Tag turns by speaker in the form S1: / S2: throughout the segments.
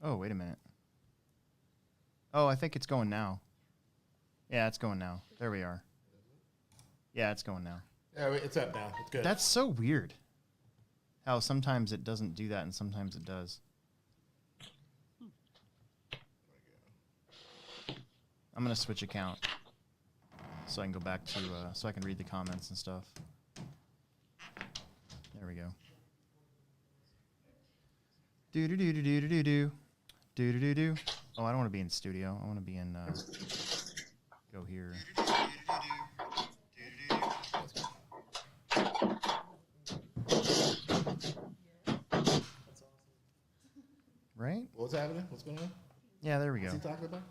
S1: Oh, wait a minute. Oh, I think it's going now. Yeah, it's going now. There we are. Yeah, it's going now.
S2: Yeah, it's up now. It's good.
S1: That's so weird. How sometimes it doesn't do that and sometimes it does. I'm going to switch account so I can go back to, so I can read the comments and stuff. There we go. Do-do-do-do-do-do-do. Do-do-do-do. Oh, I don't want to be in studio. I want to be in, go here. Right?
S2: What's happening? What's going on?
S1: Yeah, there we go.
S2: What's he talking about?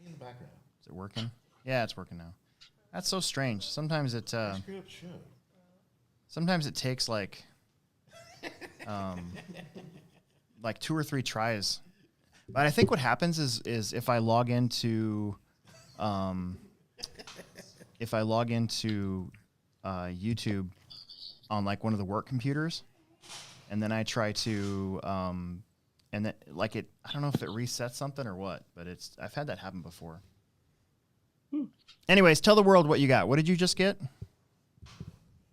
S2: In the background.
S1: Is it working? Yeah, it's working now. That's so strange. Sometimes it sometimes it takes like 2 or 3 tries. But I think what happens is if I log into YouTube on like one of the work computers, and then I try to and then like it, I don't know if it resets something or what, but I've had that happen before. Anyways, tell the world what you got. What did you just get?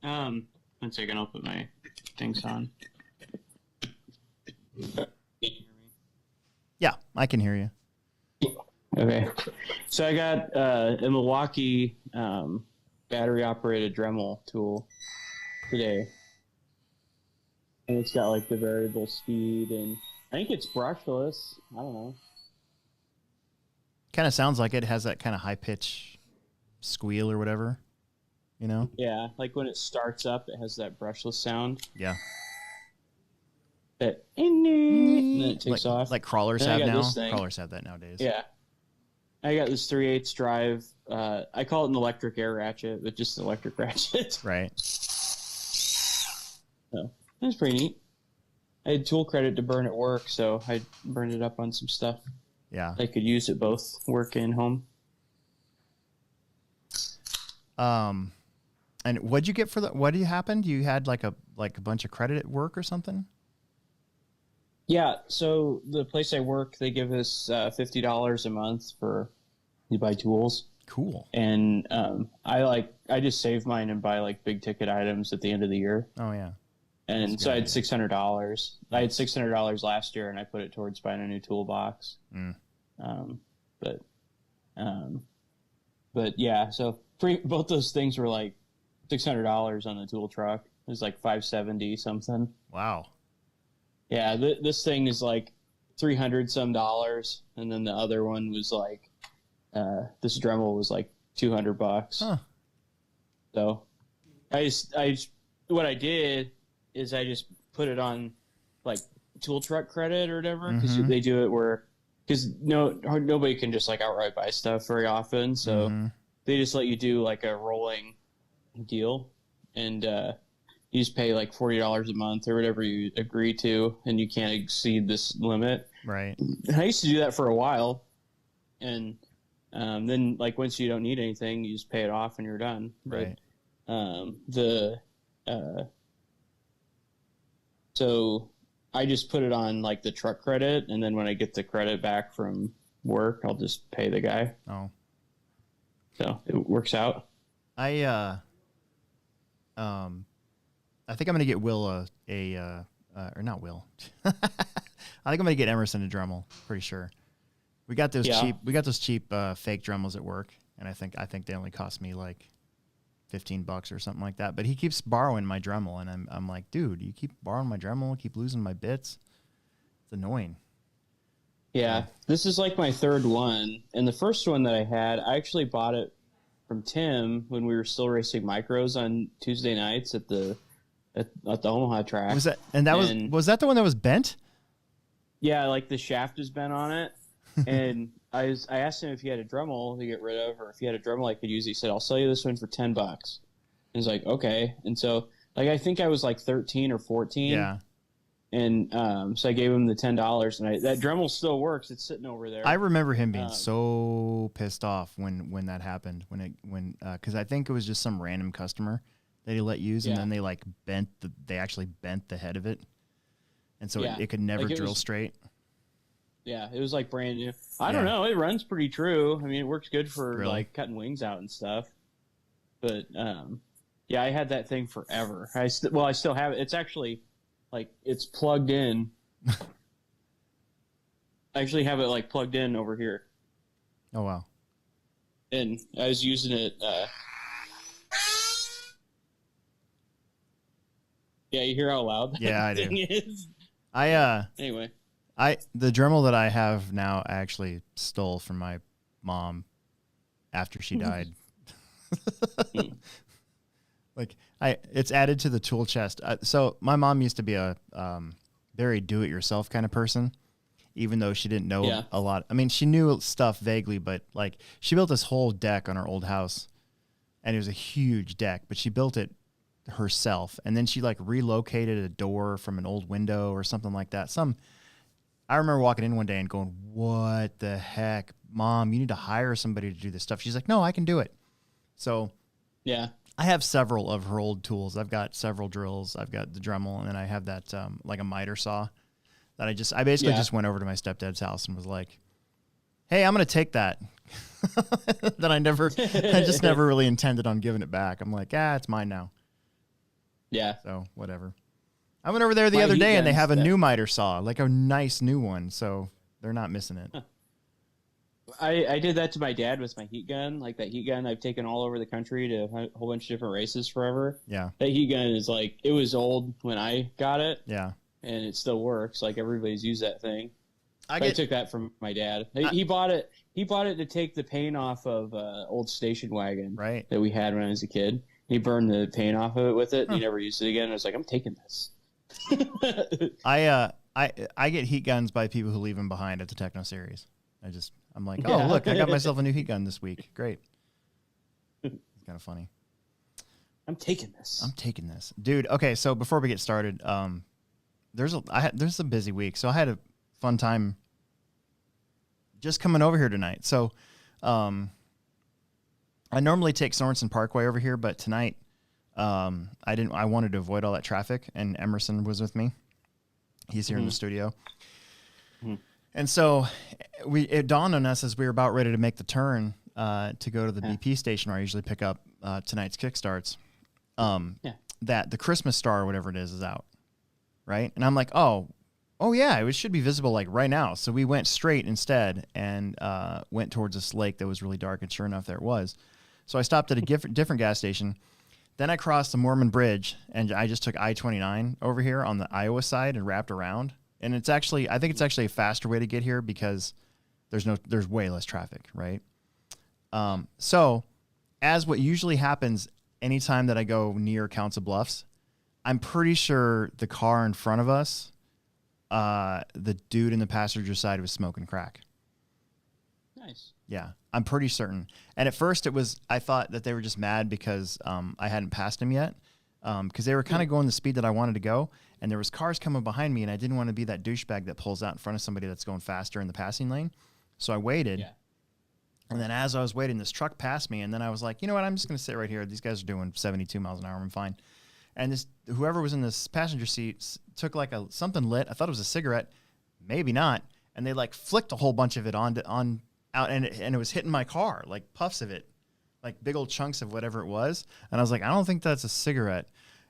S3: 1 second, I'll put my things on.
S1: Yeah, I can hear you.
S3: Okay. So I got a Milwaukee battery operated Dremel tool today. And it's got like the variable speed, and I think it's brushless. I don't know.
S1: Kind of sounds like it has that kind of high pitch squeal or whatever, you know?
S3: Yeah, like when it starts up, it has that brushless sound.
S1: Yeah.
S3: That and then it takes off.
S1: Like crawlers have now. Crawlers have that nowadays.
S3: Yeah. I got this 3/8 drive. I call it an electric air ratchet, but just an electric ratchet.
S1: Right.
S3: So that's pretty neat. I had tool credit to burn at work, so I burned it up on some stuff.
S1: Yeah.
S3: I could use it both work and home.
S1: And what'd you get for what happened? You had like a bunch of credit at work or something?
S3: Yeah, so the place I work, they give us $50 a month for you buy tools.
S1: Cool.
S3: And I just save mine and buy like big ticket items at the end of the year.
S1: Oh yeah.
S3: And so I had $600. I had $600 last year, and I put it towards buying a new toolbox. But yeah, so both those things were like $600 on the tool truck. It was like $570 something.
S1: Wow.
S3: Yeah, this thing is like $300 some, and then the other one was like this Dremel was like $200.
S1: Huh.
S3: So what I did is I just put it on like tool truck credit or whatever, because they do it because nobody can just like outright buy stuff very often, so they just let you do like a rolling deal, and you just pay like $40 a month or whatever you agree to, and you can't exceed this limit.
S1: Right.
S3: And I used to do that for a while, and then like once you don't need anything, you just pay it off and you're done.
S1: Right.
S3: So I just put it on like the truck credit, and then when I get the credit back from work, I'll just pay the guy.
S1: Oh.
S3: So it works out.
S1: I think I'm gonna get Will or not Will. I think I'm gonna get Emerson a Dremel. Pretty sure. We got those cheap. We got those cheap fake Dremels at work, and I think they only cost me like $15 or something like that. But he keeps borrowing my Dremel, and I'm like, dude, you keep borrowing my Dremel, keep losing my bits. It's annoying.
S3: Yeah, this is like my third one, and the first one that I had, I actually bought it from Tim when we were still racing micros on Tuesday nights at the Omaha track.
S1: Was that the one that was bent?
S3: Yeah, like the shaft is bent on it, and I asked him if he had a Dremel to get rid of, or if he had a Dremel I could use. He said, "I'll sell you this one for $10." And he's like, "Okay." And so, like, I think I was like 13 or 14.
S1: Yeah.
S3: And so I gave him the $10, and that Dremel still works. It's sitting over there.
S1: I remember him being so pissed off when that happened. Because I think it was just some random customer they let use, and then they like they actually bent the head of it, and so it could never drill straight.
S3: Yeah, it was like brand new. I don't know. It runs pretty true. I mean, it works good for like cutting wings out and stuff. But yeah, I had that thing forever. I still have it. It's actually like it's plugged in. I actually have it like plugged in over here.
S1: Oh wow!
S3: And I was using it. Yeah, you hear how loud that
S1: I
S3: thing
S1: do.
S3: is?
S1: Anyway. The Dremel that I have now I actually stole from my mom after she died. Like it's added to the tool chest. So my mom used to be a very do-it-yourself kind of person, even though she didn't know a lot. I mean, she knew stuff vaguely, but like she built this whole deck on our old house, and it was a huge deck, but she built it herself, and then she like relocated a door from an old window or something like that. I remember walking in one day and going, "What the heck, Mom? You need to hire somebody to do this stuff." She's like, "No, I can do it." So, I have several of her old tools. I've got several drills. I've got the Dremel, and then I have that like a miter saw that I basically just went over to my stepdad's house and was like, "Hey, I'm gonna take that." That I just never really intended on giving it back. I'm like, it's mine now.
S3: Yeah.
S1: So whatever. I went over there the other day and they have a new miter saw, like a nice new one. So they're not missing it.
S3: Huh. I did that to my dad with my heat gun. Like that heat gun I've taken all over the country to a whole bunch of different races forever.
S1: Yeah.
S3: That heat gun is like, it was old when I got it.
S1: Yeah.
S3: And it still works. Like everybody's used that thing. I took that from my dad. He bought it. He bought it to take the paint off of old station wagon that we had when I was a kid. He burned the paint off of it with it. And he never used it again. I was like, I'm taking this.
S1: I get heat guns by people who leave them behind at the Techno Series. I'm like, oh look, I got myself a new heat gun this week. Great. It's kind of funny.
S3: I'm taking this,
S1: dude. Okay, so before we get started, there's a busy week, so I had a fun time just coming over here tonight. So, I normally take Sorensen Parkway over here, but tonight, I didn't. I wanted to avoid all that traffic, and Emerson was with me. He's here in the studio, and so it dawned on us as we were about ready to make the turn to go to the BP station where I usually pick up tonight's kickstarts. That the Christmas star or whatever it is out, right? And I'm like, oh yeah, it should be visible like right now. So we went straight instead and went towards this lake that was really dark, and sure enough, there it was. So I stopped at a different gas station. Then I crossed the Mormon Bridge, and I just took I-29 over here on the Iowa side and wrapped around. And I think it's actually a faster way to get here because there's way less traffic, right? So as what usually happens anytime that I go near Council Bluffs, I'm pretty sure the car in front of us, the dude in the passenger side was smoking crack.
S3: Nice.
S1: Yeah, I'm pretty certain. And at first I thought that they were just mad because I hadn't passed him yet, because they were kind of going the speed that I wanted to go, and there was cars coming behind me, and I didn't want to be that douchebag that pulls out in front of somebody that's going faster in the passing lane. So I waited, and then as I was waiting, this truck passed me, and then I was like, you know what, I'm just going to sit right here. These guys are doing 72 miles an hour. I'm fine. And whoever was in this passenger seat took like something lit. I thought it was a cigarette, maybe not, and they like flicked a whole bunch of it out, and it was hitting my car, like puffs of it, like big old chunks of whatever it was. And I was like, I don't think that's a cigarette.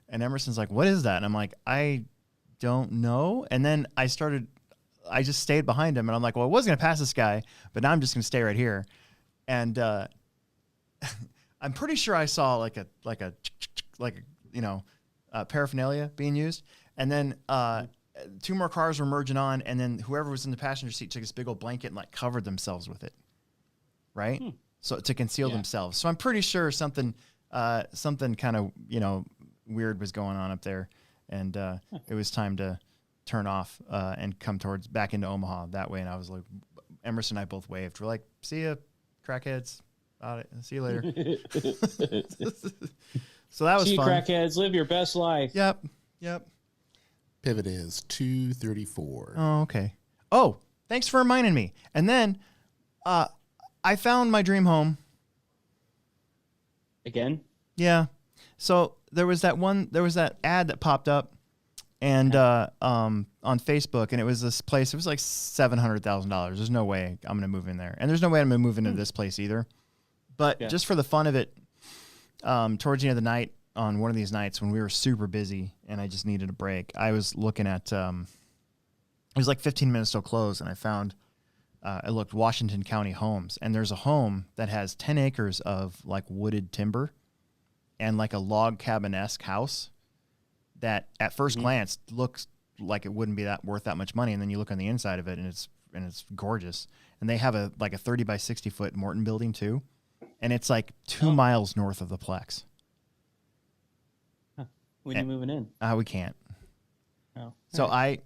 S1: And Emerson's like, what is that? And I'm like, I don't know. And then I just stayed behind him, and I'm like, well, I was going to pass this guy, but now I'm just going to stay right here. And I'm pretty sure I saw like a paraphernalia being used. And then two more cars were merging on, and then whoever was in the passenger seat took this big old blanket and like covered themselves with it, right? So to conceal themselves. So I'm pretty sure something kind of weird was going on up there, and it was time to turn off and come back into Omaha that way. And I was like, Emerson and I both waved. We're like, see ya, crackheads. See you later. So that was
S3: see you,
S1: fun.
S3: Crackheads. Live your best life.
S1: Yep.
S2: Pivot is 234.
S1: Oh, okay. Oh, thanks for reminding me. And then I found my dream home.
S3: Again?
S1: Yeah. So there was that ad that popped up, and on Facebook, and it was this place. It was like $700,000. There's no way I'm gonna move in there, and there's no way I'm gonna move into this place either. But just for the fun of it, towards the end of the night, on one of these nights when we were super busy and I just needed a break, I was looking at. It was like 15 minutes till close, and I found. I looked Washington County homes, and there's a home that has 10 acres of like wooded timber, and like a log cabin-esque house that at first glance looks like it wouldn't be that worth that much money. And then you look on the inside of it and it's gorgeous. And they have a 30 by 60 foot Morton building too. And it's like 2 miles north of the Plex.
S3: Huh. When are you moving in?
S1: We can't.
S3: Oh.
S1: So
S3: right.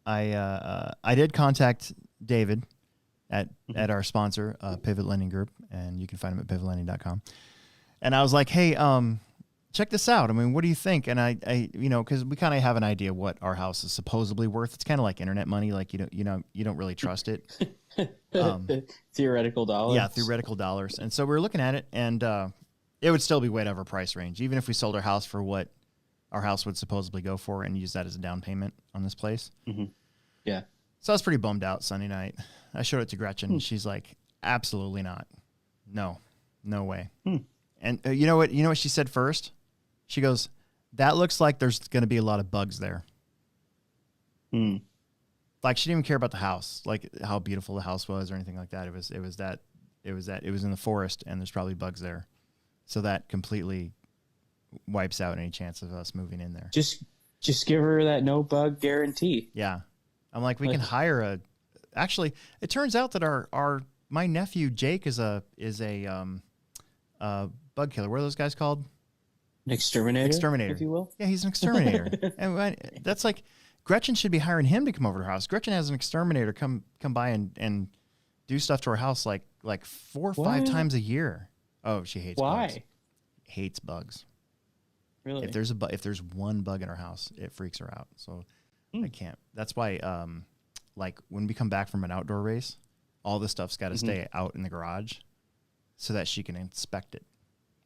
S1: I did contact David at our sponsor, Pivot Lending Group, and you can find him at pivotlending.com. And I was like, hey, check this out. I mean, what do you think? And I because we kind of have an idea what our house is supposedly worth. It's kind of like internet money. Like, you don't really trust it.
S3: Theoretical dollars.
S1: Yeah, theoretical dollars. And so we were looking at it, and it would still be way out of our price range, even if we sold our house for what our house would supposedly go for and use that as a down payment on this place.
S3: Mm-hmm. Yeah.
S1: So I was pretty bummed out Sunday night. I showed it to Gretchen, and she's like, absolutely not. No way. And you know what she said first? She goes, that looks like there's going to be a lot of bugs there. Like, she didn't even care about the house, like how beautiful the house was or anything like that. It was in the forest, and there's probably bugs there. So that completely wipes out any chance of us moving in there.
S3: Just give her that no bug guarantee.
S1: Yeah. I'm like, we can hire actually, it turns out that my nephew Jake is a bug killer. What are those guys called?
S3: An exterminator, if you will.
S1: Yeah, he's an exterminator. And that's like, Gretchen should be hiring him to come over to her house. Gretchen has an exterminator come by and do stuff to her house like 4 or 5 times a year. Oh, she hates bugs.
S3: Why?
S1: Hates bugs.
S3: Really?
S1: If there's one bug in her house, it freaks her out. So I can't. That's why, like when we come back from an outdoor race, all this stuff's got to stay out in the garage, so that she can inspect it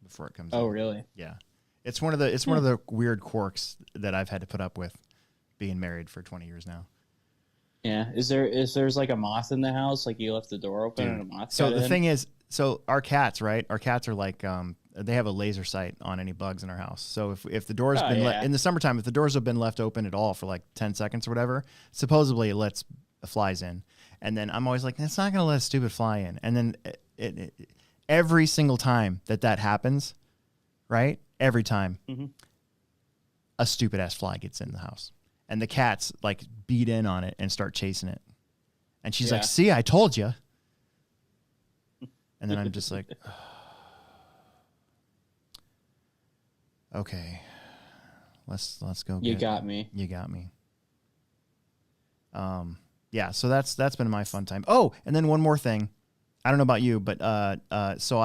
S1: before it comes.
S3: Oh,
S1: in.
S3: really?
S1: Yeah. It's one of the weird quirks that I've had to put up with, being married for 20 years now.
S3: Yeah. Is there's like a moth in the house? Like you left the door open and a moth.
S1: So the thing is, our cats, right? Our cats are like, they have a laser sight on any bugs in our house. So if the door's been in the summertime, if the doors have been left open at all for like 10 seconds or whatever, supposedly it lets flies in. And then I'm always like, it's not going to let a stupid fly in. And then it every single time that happens, right? Every time a stupid ass fly gets in the house, and the cats like beat in on it and start chasing it. And she's like, see, I told you. And then I'm just like, okay, let's go.
S3: You got me.
S1: Yeah. So that's been my fun time. Oh, and then one more thing. I don't know about you, but so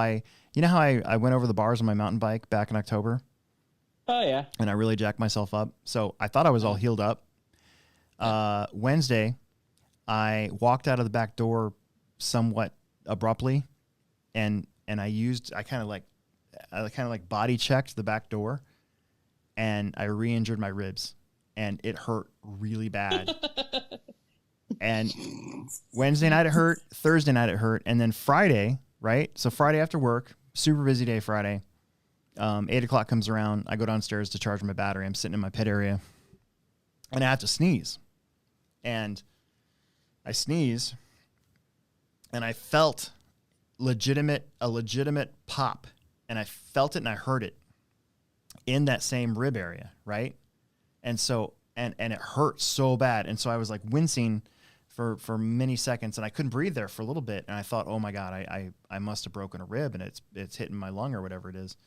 S1: you know how I went over the bars on my mountain bike back in October?
S3: Oh yeah.
S1: And I really jacked myself up. So I thought I was all healed up. Wednesday, I walked out of the back door somewhat abruptly, and I kind of like body checked the back door, and I re-injured my ribs, and it hurt really bad. And Wednesday night it hurt, Thursday night it hurt, and then Friday, right? So Friday after work, super busy day Friday. 8 o'clock comes around. I go downstairs to charge my battery. I'm sitting in my pit area, and I have to sneeze. And I sneeze, and I felt a legitimate pop, and I felt it and I heard it in that same rib area, right? And so and it hurt so bad, and so I was like wincing for many seconds, and I couldn't breathe there for a little bit, and I thought, oh my God, I must have broken a rib, and it's hitting my lung or whatever it is.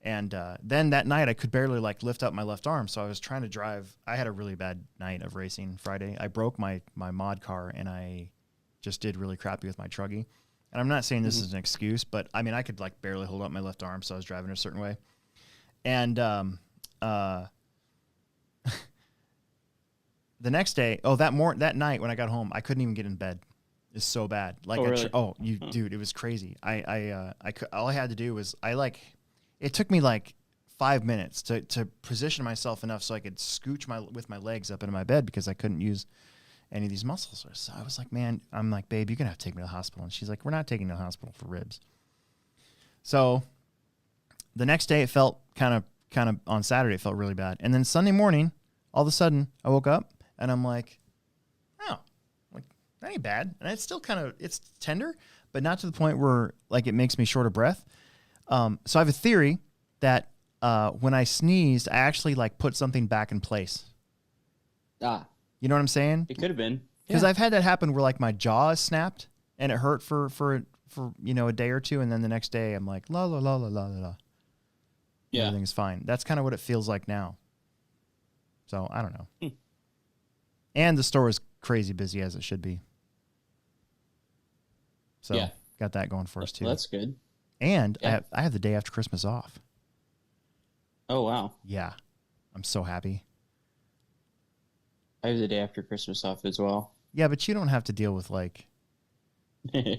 S1: And then that night I could barely like lift up my left arm, so I was trying to drive. I had a really bad night of racing Friday. I broke my mod car, and I just did really crappy with my truggy. And I'm not saying this is an excuse, but I mean, I could like barely hold up my left arm, so I was driving a certain way. And the next day, that night when I got home, I couldn't even get in bed. is so bad. Like,
S3: Oh, really?
S1: Dude, it was crazy. All I had to do was it took me like 5 minutes to position myself enough so I could scooch with my legs up into my bed because I couldn't use any of these muscles. So I was like, man, I'm like, babe, you're gonna have to take me to the hospital. And she's like, we're not taking you to the hospital for ribs. So the next day it felt kind of on Saturday, it felt really bad. And then Sunday morning, all of a sudden I woke up and I'm like, oh, like that ain't bad. And it's still it's tender, but not to the point where like it makes me short of breath. So I have a theory that when I sneezed, I actually like put something back in place. You know what I'm saying?
S3: It could have been.
S1: Because I've had that happen where like my jaw is snapped and it hurt for a day or two, and then the next day I'm like la la la la la la. Yeah, everything's fine. That's kind of what it feels like now. So I don't know. And the store is crazy busy as it should be. So got that going for us too.
S3: That's good.
S1: And I have the day after Christmas off.
S3: Oh wow.
S1: Yeah, I'm so happy.
S3: I have the day after Christmas off as well.
S1: Yeah, but you don't have to deal with like I'm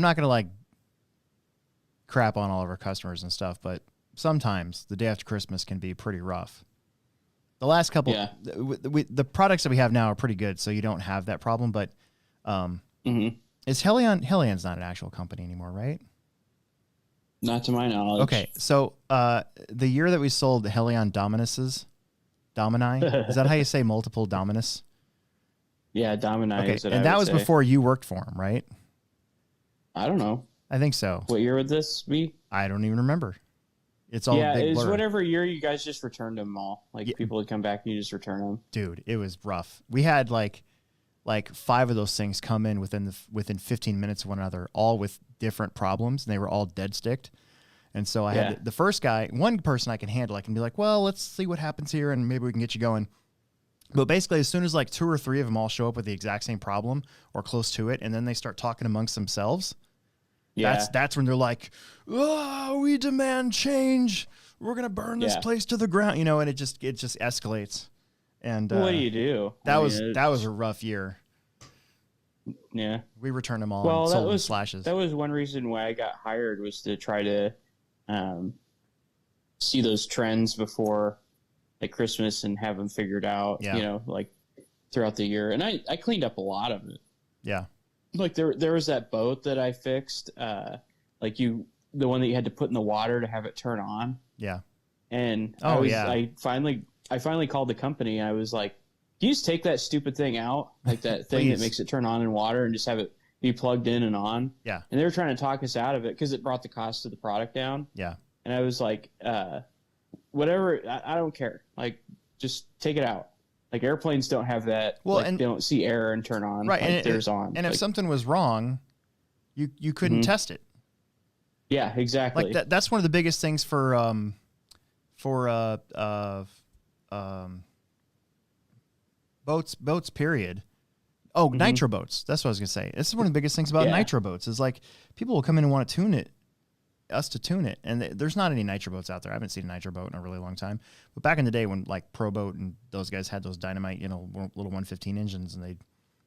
S1: not gonna like crap on all of our customers and stuff, but sometimes the day after Christmas can be pretty rough. The last couple, the products that we have now are pretty good, so you don't have that problem. But is Helion's not an actual company anymore, right?
S3: Not to my knowledge.
S1: Okay, so the year that we sold the Helion Domini, is that how you say multiple Dominus?
S3: Yeah, Domini.
S1: Okay, and that was before you worked for him, right?
S3: I don't know.
S1: I think so.
S3: What year would this be?
S1: I don't even remember. It's all a big blur.
S3: Whatever year you guys just returned them all. Like people would come back and you just return them.
S1: Dude, it was rough. We had like 5 of those things come in within 15 minutes of one another, all with different problems, and they were all dead sticked. And so I had the first guy, one person I can handle. I can be like, well, let's see what happens here, and maybe we can get you going. But basically, as soon as like 2 or 3 of them all show up with the exact same problem or close to it, and then they start talking amongst themselves, that's when they're like, oh, we demand change. We're gonna burn this place to the ground, and it just escalates. And
S3: what do you do?
S1: That was a rough year.
S3: Yeah,
S1: we returned them all and sold them slashes.
S3: That was one reason why I got hired, was to try to see those trends before like Christmas and have them figured out, like throughout the year. And I cleaned up a lot of it. Yeah. Like there was that boat that I fixed, the one that you had to put in the water to have it turn on. Yeah. And I finally called the company. I was like, can you just take that stupid thing out? Like that thing that makes it turn on in water, and just have it be plugged in and on. Yeah. And they were trying to talk us out of it because it brought the cost of the product down. Yeah. And I was like, whatever, I don't care. Like, just take it out. Like, airplanes don't have that. Well, and they don't see air and turn on. Right. Like, theirs on.
S1: And if something was wrong, you couldn't test it.
S3: Yeah, exactly.
S1: Like that's one of the biggest things for boats period. Oh, nitro boats. That's what I was gonna say. This is one of the biggest things about nitro boats is like people will come in and want to tune it, us to tune it, and there's not any nitro boats out there. I haven't seen a nitro boat in a really long time. But back in the day when like Pro Boat and those guys had those dynamite, little 115 engines, and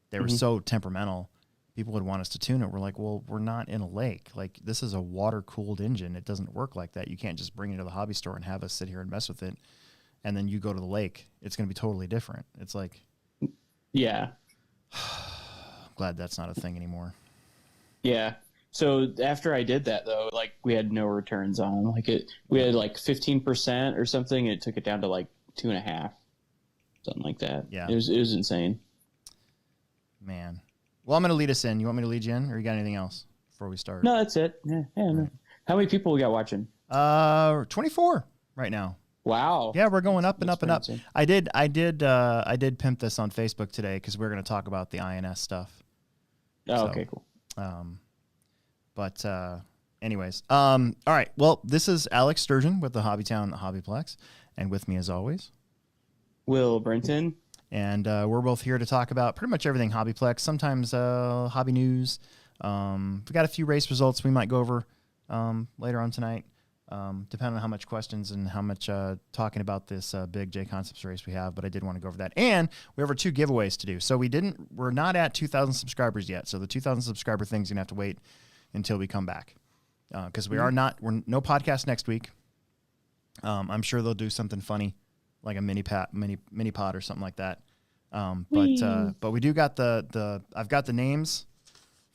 S1: they were so temperamental, people would want us to tune it. We're like, well, we're not in a lake. Like, this is a water cooled engine. It doesn't work like that. You can't just bring it to the hobby store and have us sit here and mess with it, and then you go to the lake. It's gonna be totally different. It's like, yeah. I'm glad that's not a thing anymore.
S3: Yeah. So after I did that, though, like we had no returns on them. Like we had like 15% or something, and it took it down to like 2.5, something like that. Yeah. It was insane.
S1: Man. Well, I'm going to lead us in. You want me to lead you in, or you got anything else before we start?
S3: No, that's it. Yeah. No. Right. How many people we got watching?
S1: 24 right now.
S3: Wow.
S1: Yeah, we're going up and up and up. I did pimp this on Facebook today because we're going to talk about the INS stuff.
S3: Oh, okay, cool.
S1: But anyways, all right. Well, this is Alex Sturgeon with the Hobbytown HobbyPlex, and with me as always,
S3: Will Brenton.
S1: And we're both here to talk about pretty much everything HobbyPlex. Sometimes hobby news. We got a few race results we might go over later on tonight. depending on how much questions and how much talking about this big J Concepts race we have. But I did want to go over that. And we have our 2 giveaways to do. So we're not at 2,000 subscribers yet. So the 2,000 subscriber thing's going to have to wait until we come back. Because we're no podcast next week. I'm sure they'll do something funny, like a mini pod or something like that. But we do got I've got the names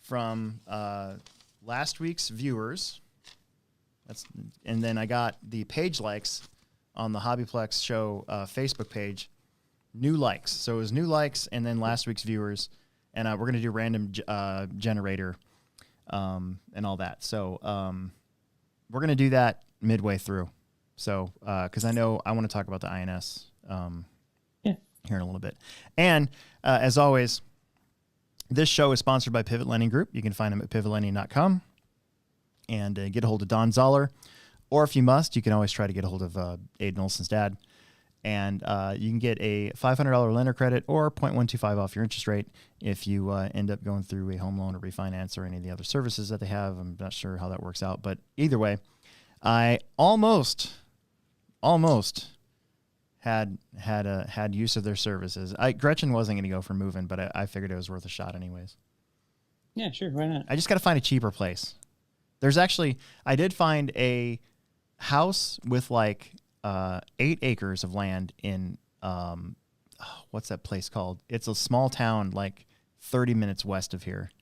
S1: from last week's viewers. And then I got the page likes on the HobbyPlex show Facebook page. New likes. So it was new likes and then last week's viewers. And we're going to do random generator and all that. So we're going to do that midway through. So because I know I want to talk about the INS here in a little bit. And as always, this show is sponsored by Pivot Lending Group. You can find them at pivotlending.com. And get a hold of Don Zoller. Or if you must, you can always try to get a hold of Aiden Olson's dad. And you can get a $500 lender credit or 0.125 off your interest rate if you end up going through a home loan or refinance or any of the other services that they have. I'm not sure how that works out. But either way, I almost had use of their services. Gretchen wasn't going to go for moving, but I figured it was worth a shot anyways.
S3: Yeah, sure. Why not?
S1: I just got to find a cheaper place. There's actually, I did find a house with like 8 acres of land in, what's that place called? It's a small town like 30 minutes west of here.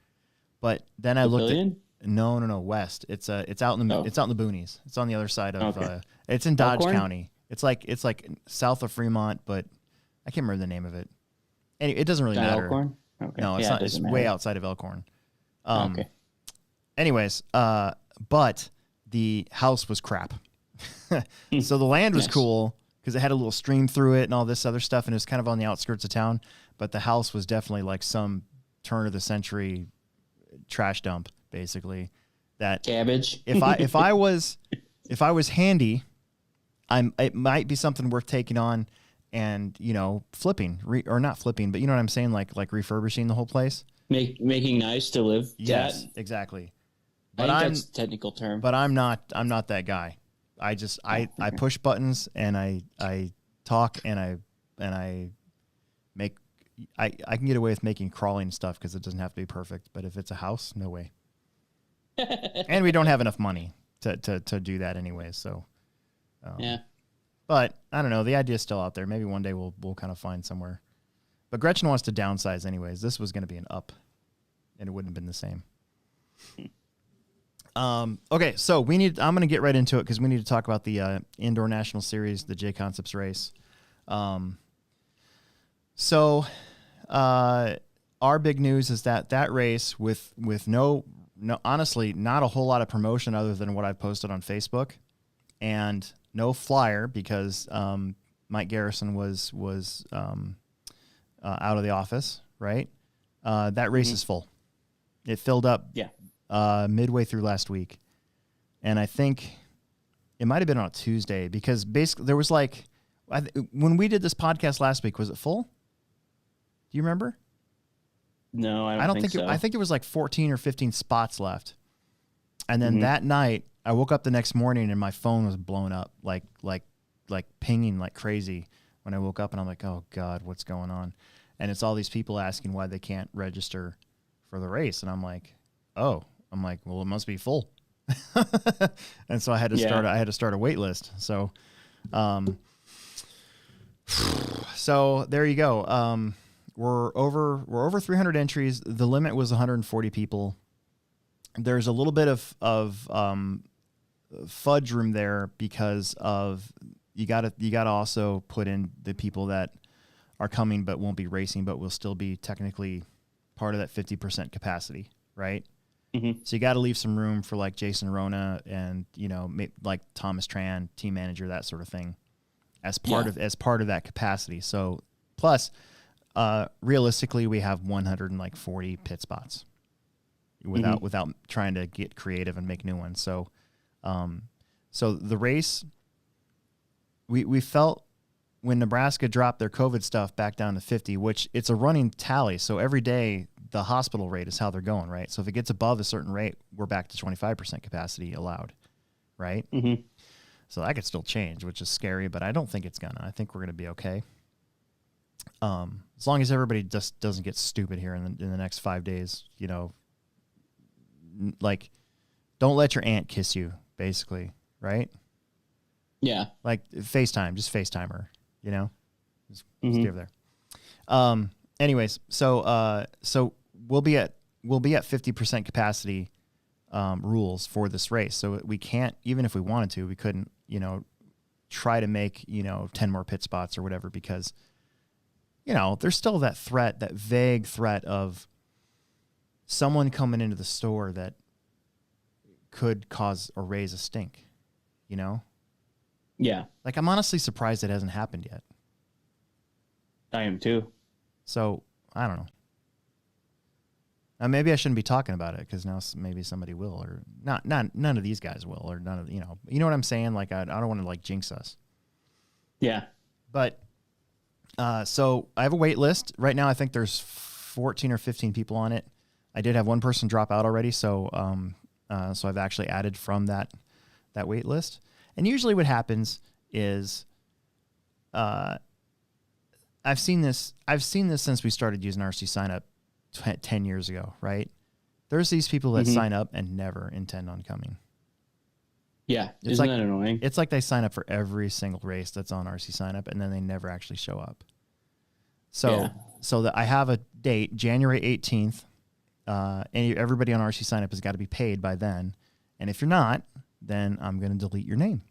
S1: But then I looked at, no, west. It's out in the boonies. It's on the other side of, it's in Dodge County. It's like south of Fremont, but I can't remember the name of it. Anyway, it doesn't really matter.
S3: Elkhorn? Okay.
S1: No, it's not. It's way outside of Elkhorn. Okay. Anyways, but the house was crap. So the land was cool because it had a little stream through it and all this other stuff, and it was kind of on the outskirts of town. But the house was definitely like some turn of the century trash dump, basically. That
S3: cabbage.
S1: if I was handy, it might be something worth taking on and flipping or not flipping, but you know what I'm saying, like refurbishing the whole place,
S3: making nice to live.
S1: Yes, exactly.
S3: But I think that's a technical term.
S1: But I'm not that guy. I just I push buttons and I talk and I make I can get away with making crawling stuff because it doesn't have to be perfect. But if it's a house, no way. And we don't have enough money to do that anyway. So
S3: yeah.
S1: But I don't know. The idea is still out there. Maybe one day we'll kind of find somewhere. But Gretchen wants to downsize anyways. This was going to be an up, and it wouldn't have been the same. Okay, so I'm going to get right into it because we need to talk about the Indoor National Series, the J Concepts race. So our big news is that race with no, honestly, not a whole lot of promotion other than what I've posted on Facebook, and no flyer because Mike Garrison was out of the office, right? That race is full. It filled up midway through last week. And I think it might have been on a Tuesday because basically there was like, when we did this podcast last week, was it full? Do you remember?
S3: No, I don't think so.
S1: I think it was like 14 or 15 spots left. And then that night I woke up the next morning and my phone was blown up, like pinging like crazy when I woke up, and I'm like, oh God, what's going on? And it's all these people asking why they can't register for the race. And I'm like, well, it must be full. And so I had to start a wait list. So, so there you go. We're over 300 entries. The limit was 140 people. There's a little bit of fudge room there because of you gotta also put in the people that are coming but won't be racing but will still be technically part of that 50% capacity, right? Mm-hmm. So you got to leave some room for like Jason Rona and like Thomas Tran, team manager, that sort of thing, as part of that capacity. So plus, realistically, we have 140 pit spots without trying to get creative and make new ones. So, so the race, we felt when Nebraska dropped their COVID stuff back down to 50, which it's a running tally. So every day the hospital rate is how they're going, right? So if it gets above a certain rate, we're back to 25% capacity allowed, right? Mm-hmm. So that could still change, which is scary, but I don't think it's gonna. I think we're gonna be okay. As long as everybody just doesn't get stupid here in the next 5 days, you know, like, don't let your aunt kiss you, basically, right?
S3: Yeah.
S1: Like FaceTime, just FaceTime her, you know, just stay over there. Anyways, so we'll be at 50% capacity rules for this race. So we can't, even if we wanted to, we couldn't, you know, try to make, you know, 10 more pit spots or whatever, because, you know, there's still that threat, that vague threat of someone coming into the store that could cause or raise a stink, you know?
S3: Yeah.
S1: Like, I'm honestly surprised it hasn't happened yet.
S3: I am too.
S1: So, I don't know. Now, maybe I shouldn't be talking about it because now maybe somebody will, or not. None of these guys will, or none of, you know what I'm saying? Like, I don't want to like jinx us.
S3: Yeah.
S1: But so I have a wait list right now. I think there's 14 or 15 people on it. I did have one person drop out already, so so I've actually added from that wait list. And usually, what happens is, I've seen this since we started using RC Sign Up 10 years ago, right? There's these people that sign up and never intend on coming.
S3: Yeah,
S1: isn't
S3: that annoying?
S1: It's like they sign up for every single race that's on RC Sign Up, and then they never actually show up. So that I have a date, January 18th. Everybody on RC Sign Up has got to be paid by then. And if you're not, then I'm going to delete your name,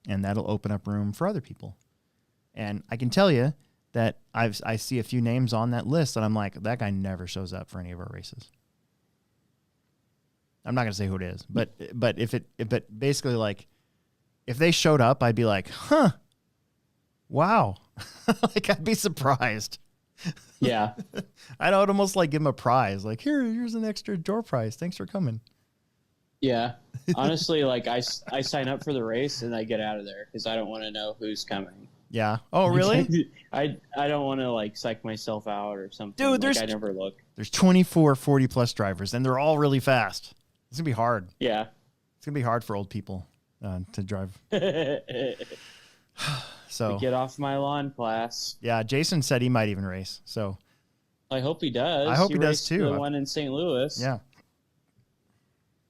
S1: and that'll open up room for other people. And I can tell you that I see a few names on that list that I'm like, that guy never shows up for any of our races. I'm not going to say who it is, but basically, like, if they showed up, I'd be like, huh, wow. Like, I'd be surprised.
S3: Yeah.
S1: I'd almost like give him a prize. Like, here's an extra door prize. Thanks for coming.
S3: Yeah. Honestly, like, I sign up for the race and I get out of there because I don't want to know who's coming.
S1: Yeah. Oh, really?
S3: I don't want to, like, psych myself out or something.
S1: Dude,
S3: like, I never look.
S1: There's 24 40-plus drivers, and they're all really fast. It's going to be hard.
S3: Yeah.
S1: It's going to be hard for old people to drive. So
S3: get off my lawn, class.
S1: Yeah, Jason said he might even race. So
S3: I hope he does.
S1: I hope he does too.
S3: The one in St. Louis.
S1: Yeah.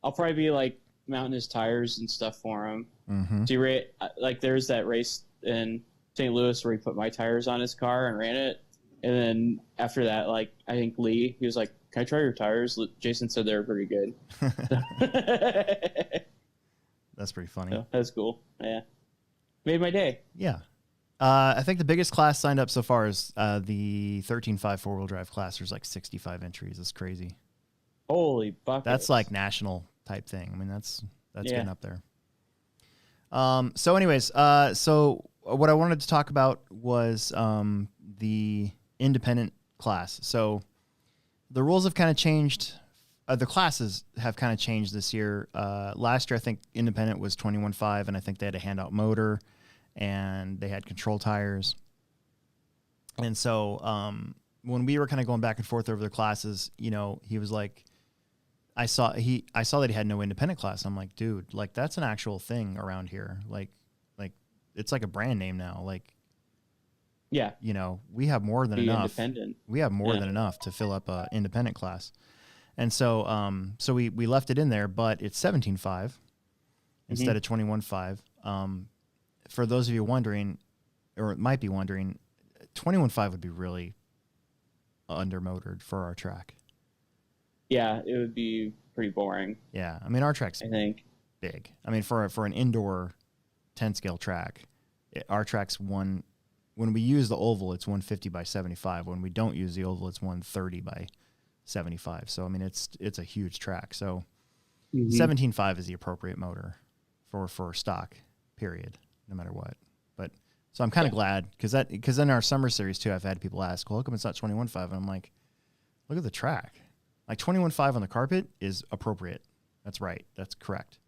S3: I'll probably be like mounting his tires and stuff for him.
S1: Mm-hmm.
S3: Do you like there's that race in St. Louis where he put my tires on his car and ran it, and then after that, like, I think Lee, he was like, "Can I try your tires?" Jason said they were pretty good.
S1: That's pretty funny.
S3: So, that's cool. Yeah, made my day.
S1: Yeah. I think the biggest class signed up so far is the 13.5 4-wheel drive class. There's like 65 entries. That's crazy.
S3: Holy buckets.
S1: That's like national type thing. I mean, that's getting up there. So anyways, so what I wanted to talk about was the independent class. So the rules have kind of changed. The classes have kind of changed this year. Last year, I think independent was 21.5, and I think they had a handout motor, and they had control tires. And so when we were kind of going back and forth over the classes, you know, he was like, I saw that he had no independent class. I'm like, dude, like, that's an actual thing around here. Like it's like a brand name now. Like,
S3: yeah,
S1: you know, we have more than enough.
S3: Independent.
S1: We have more than enough to fill up a independent class. And so so we left it in there, but it's 17.5 instead of 21.5. For those of you wondering, or might be wondering, 21.5 would be really undermotored for our track.
S3: Yeah, it would be pretty boring.
S1: Yeah, I mean, our track's,
S3: I think,
S1: big. I mean, for an indoor 10 scale track, our track's when we use the oval, it's 150 by 75. When we don't use the oval, it's 130 by 75. So I mean, it's a huge track. So 17.5 is the appropriate motor for stock, period, no matter what. But so I'm kind of glad because in our summer series too, I've had people ask, well, how come it's not 21.5? And I'm like, look at the track. Like 21.5 on the carpet is appropriate. That's right. That's correct.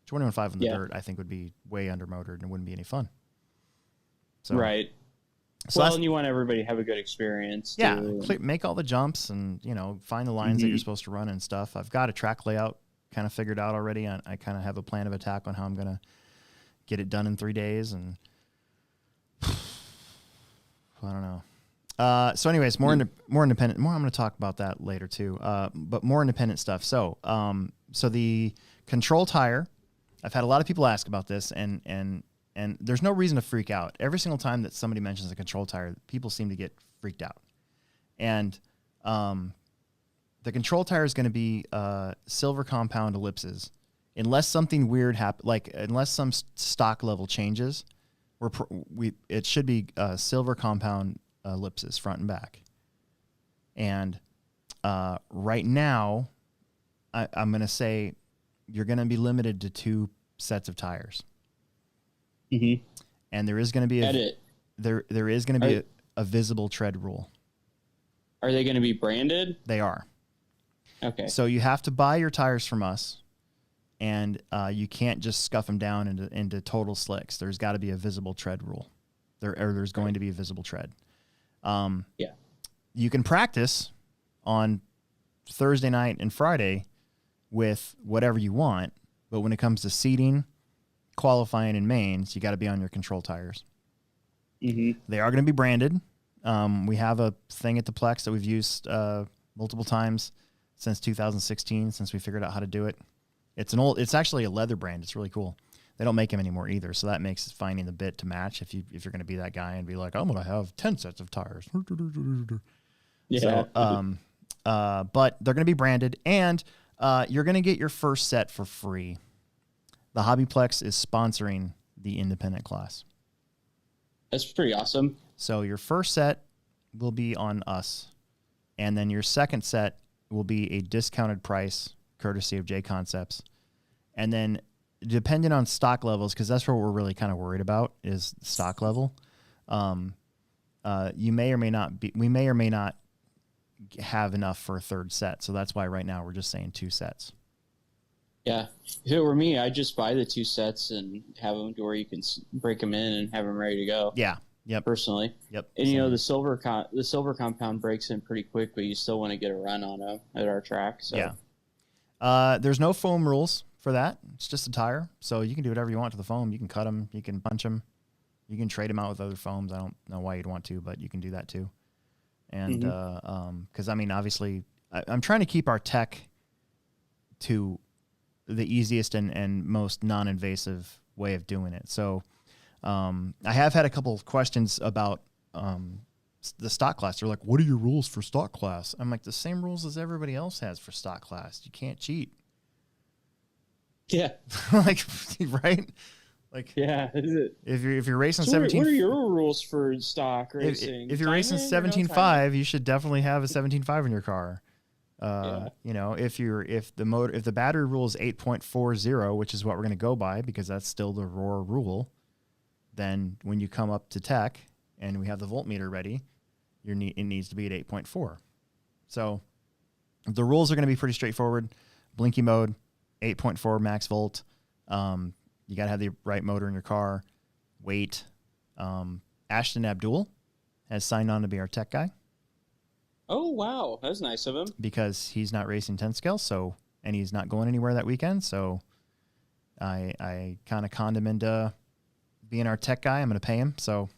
S1: 21.5 on the dirt, I think, would be way undermotored and wouldn't be any fun. So,
S3: right. So and you want everybody to have a good experience.
S1: Yeah, make all the jumps and, you know, find the lines that you're supposed to run and stuff. I've got a track layout kind of figured out already. I kind of have a plan of attack on how I'm going to get it done in 3 days, and I don't know. So anyways, more independent. I'm going to talk about that later too. But more independent stuff. So the control tire, I've had a lot of people ask about this, and there's no reason to freak out. Every single time that somebody mentions a control tire, people seem to get freaked out. And the control tire is going to be silver compound ellipses, unless something weird happens, like unless some stock level changes. It should be silver compound ellipses front and back. And right now, I'm going to say you're going to be limited to 2 sets of tires.
S3: Mm-hmm.
S1: And there is going to be a visible tread rule.
S3: Are they going to be branded?
S1: They are.
S3: Okay.
S1: So you have to buy your tires from us, and you can't just scuff them down into total slicks. There's got to be a visible tread rule. There's going to be a visible tread.
S3: Yeah.
S1: You can practice on Thursday night and Friday with whatever you want, but when it comes to seating, qualifying, and mains, you got to be on your control tires.
S3: Mm-hmm. They
S1: are going to be branded. We have a thing at the Plex that we've used multiple times since 2016, since we figured out how to do it. It's actually a leather brand. It's really cool. They don't make them anymore either, so that makes finding the bit to match if you're going to be that guy and be like, I'm going to have 10 sets of tires.
S3: Yeah.
S1: So, but they're going to be branded, and you're going to get your first set for free. The HobbyPlex is sponsoring the independent class.
S3: That's pretty awesome.
S1: So your first set will be on us, and then your second set will be a discounted price, courtesy of J Concepts. And then, depending on stock levels, because that's what we're really kind of worried about is stock level. We may or may not have enough for a third set. So that's why right now we're just saying 2 sets.
S3: Yeah. If it were me, I'd just buy the 2 sets and have them to where you can break them in and have them ready to go.
S1: Yeah. Yep.
S3: Personally.
S1: Yep.
S3: And the silver compound breaks in pretty quick, but you still want to get a run on them at our track. So.
S1: Yeah. There's no foam rules for that. It's just a tire, so you can do whatever you want to the foam. You can cut them, you can punch them, you can trade them out with other foams. I don't know why you'd want to, but you can do that too. And because I mean, obviously, I'm trying to keep our tech to the easiest and most non-invasive way of doing it. So I have had a couple of questions about the stock class. They're like, what are your rules for stock class? I'm like, the same rules as everybody else has for stock class. You can't cheat.
S3: Yeah.
S1: Like, right? Like,
S3: yeah.
S1: If you're racing
S3: so
S1: 17,
S3: what are your rules for stock racing?
S1: If you're racing 17.5, you should definitely have a 17.5 in your car. You know, if the battery rule is 8.40, which is what we're going to go by because that's still the Roar rule, then when you come up to tech and we have the voltmeter ready, it needs to be at 8.4. So the rules are going to be pretty straightforward. Blinky mode, 8.4 max volt. You got to have the right motor in your car. Weight. Ashton Abdul has signed on to be our tech guy.
S3: Oh, wow. That's nice of him.
S1: Because he's not racing 10 scale, and he's not going anywhere that weekend. So I kind of conned him into being our tech guy. I'm going to pay him. So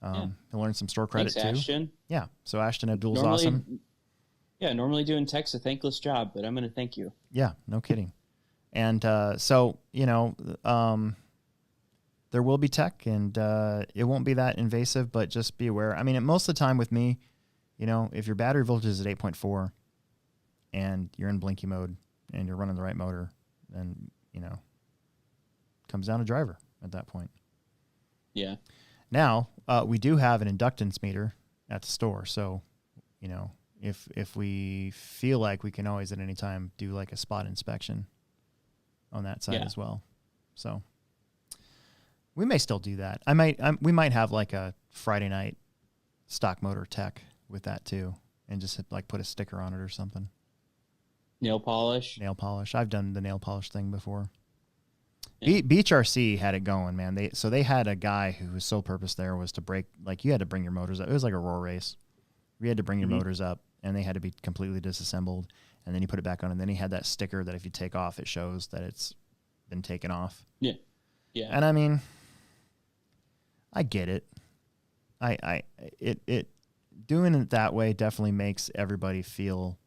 S1: he'll learn some store credit.
S3: Thanks,
S1: too.
S3: Ashton.
S1: Yeah. So Ashton Abdul's awesome.
S3: Yeah. Normally doing tech's a thankless job, but I'm going to thank you.
S1: Yeah. No kidding. And so, you know, there will be tech, and it won't be that invasive, but just be aware. I mean, most of the time with me, you know, if your battery voltage is at 8.4 and you're in blinky mode and you're running the right motor, then, you know, it comes down to driver at that point.
S3: Yeah.
S1: Now, we do have an inductance meter at the store. So, you know, if we feel like we can always at any time do like a spot inspection on that side as well. So we may still do that. We might have like a Friday night stock motor tech with that too, and just like put a sticker on it or something.
S3: Nail polish.
S1: I've done the nail polish thing before. Yeah. Beach RC had it going, man. They had a guy whose sole purpose there was to break, like, you had to bring your motors up. It was like a Roar race. You had to bring your motors up, and they had to be completely disassembled, and then you put it back on, and then he had that sticker that if you take off, it shows that it's been taken off.
S3: Yeah. Yeah.
S1: And I mean, I get it. It doing it that way definitely makes everybody feel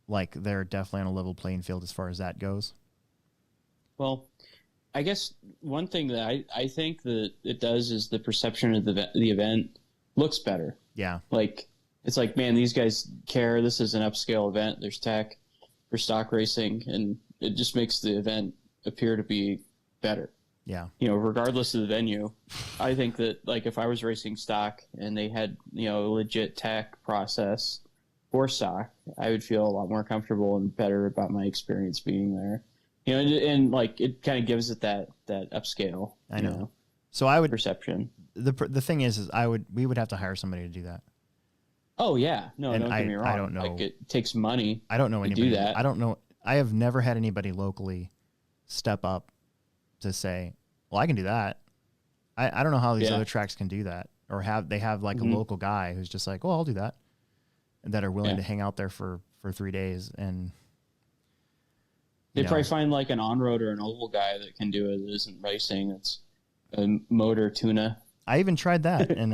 S1: like they're definitely on a level playing field as far as that goes.
S3: Well, I guess one thing that I think that it does is the perception of the event looks better.
S1: Yeah.
S3: Like, it's like, man, these guys care. This is an upscale event. There's tech for stock racing, and it just makes the event appear to be better.
S1: Yeah.
S3: You know, regardless of the venue, I think that, like, if I was racing stock and they had, you know, a legit tech process for stock, I would feel a lot more comfortable and better about my experience being there. You know, and like, it kind of gives it that upscale.
S1: I know. So I would
S3: perception.
S1: The thing is we would have to hire somebody to do that.
S3: Oh yeah, no,
S1: and
S3: don't get me wrong.
S1: I don't know.
S3: Like, it takes money.
S1: I don't know anybody
S3: to do that.
S1: I don't know. I have never had anybody locally step up to say, "Well, I can do that." I don't know how these other tracks can do that, or have like a local guy who's just like, "Oh, I'll do that," and that are willing to hang out there for 3 days and.
S3: They probably find like an on-road or an oval guy that can do it that isn't racing. It's a motor tuna.
S1: I even tried that, and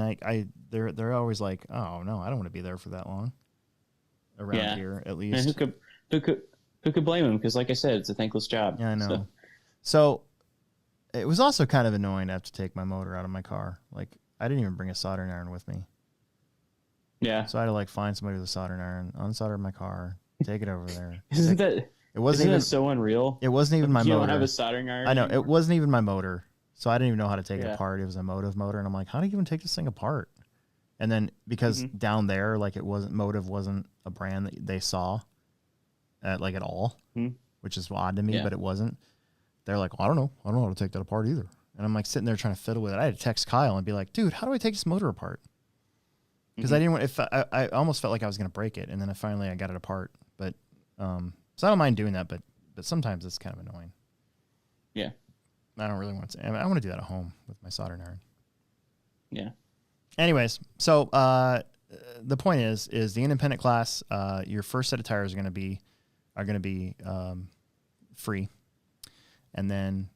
S1: they're always like, "Oh no, I don't want to be there for that long." Around here, at least.
S3: And who could blame him? Because, like I said, it's a thankless job.
S1: Yeah, I know. So it was also kind of annoying to have to take my motor out of my car. Like, I didn't even bring a soldering iron with me.
S3: Yeah.
S1: So I had to like find somebody with a soldering iron, unsolder my car, take it over there.
S3: Isn't that so unreal?
S1: It wasn't even my motor.
S3: You don't have a soldering iron.
S1: I know
S3: anymore?
S1: It wasn't even my motor, so I didn't even know how to take it apart. It was a Motive motor, and I'm like, how do you even take this thing apart? And then because down there, like Motive wasn't a brand that they saw, at all, which is odd to me, but it wasn't. They're like, well, I don't know how to take that apart either. And I'm like sitting there trying to fiddle with it. I had to text Kyle and be like, dude, how do I take this motor apart? Because I didn't want. I almost felt like I was going to break it, and then I got it apart. But so I don't mind doing that, but sometimes it's kind of annoying.
S3: Yeah,
S1: I don't really want to. I want to do that at home with my soldering iron.
S3: Yeah.
S1: Anyways, so the point is the independent class. Your first set of tires are going to be free, and then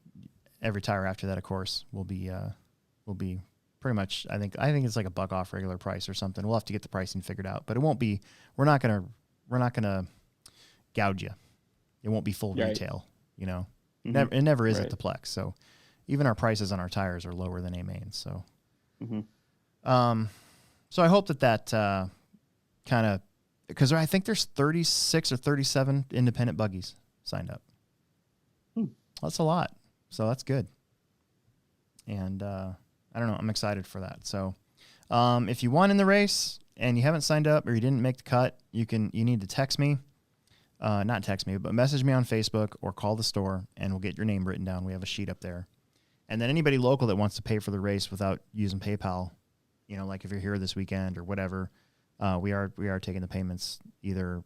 S1: every tire after that, of course, will be pretty much. I think it's like $1 off regular price or something. We'll have to get the pricing figured out, but it won't be. We're not gonna gouge you. It won't be full retail. You know, it never is at the Plex. So even our prices on our tires are lower than A-mains. So. So I hope that kind of, because I think there's 36 or 37 independent buggies signed up. That's a lot. So that's good. And I don't know. I'm excited for that. So if you won in the race and you haven't signed up or you didn't make the cut, you need to text me. Not text me, but message me on Facebook or call the store and we'll get your name written down. We have a sheet up there. And then anybody local that wants to pay for the race without using PayPal, you know, like if you're here this weekend or whatever, we are taking the payments either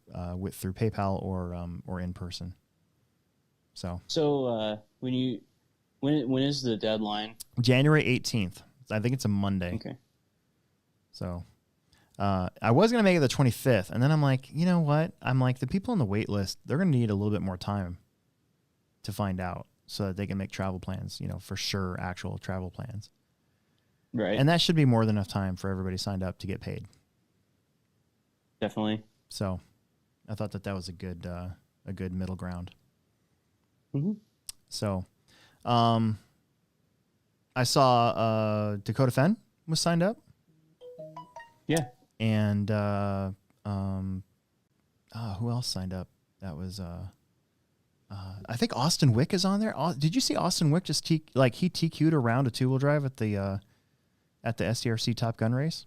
S1: through PayPal or in person. So
S3: when is the deadline?
S1: January 18th. I think it's a Monday.
S3: Okay.
S1: So I was gonna make it the 25th, and then I'm like, you know what? I'm like, the people on the wait list, they're gonna need a little bit more time to find out so that they can make travel plans. You know, for sure, actual travel plans.
S3: Right.
S1: And that should be more than enough time for everybody signed up to get paid.
S3: Definitely.
S1: So I thought that was a good middle ground. So I saw Dakota Fenn was signed up.
S3: Yeah.
S1: And who else signed up? That was I think Austin Wick is on there. Did you see Austin Wick just he TQ'd around a 2-wheel drive at the SDRC Top Gun race?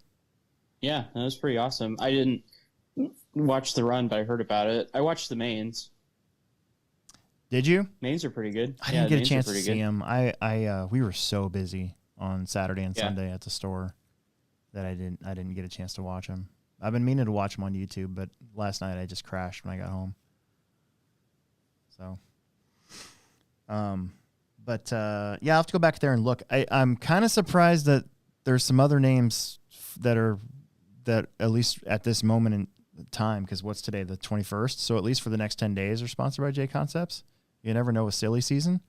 S3: Yeah, that was pretty awesome. I didn't watch the run, but I heard about it. I watched the mains.
S1: Did you?
S3: Mains are pretty good.
S1: I didn't get a chance to see him. We were so busy on Saturday and Sunday at the store that I didn't get a chance to watch him. I've been meaning to watch him on YouTube, but last night I just crashed when I got home. So, I'll have to go back there and look. I'm kind of surprised that there's some other names that at least at this moment in time, because what's today, the 21st? So at least for the next 10 days are sponsored by J Concepts. You never know with silly season.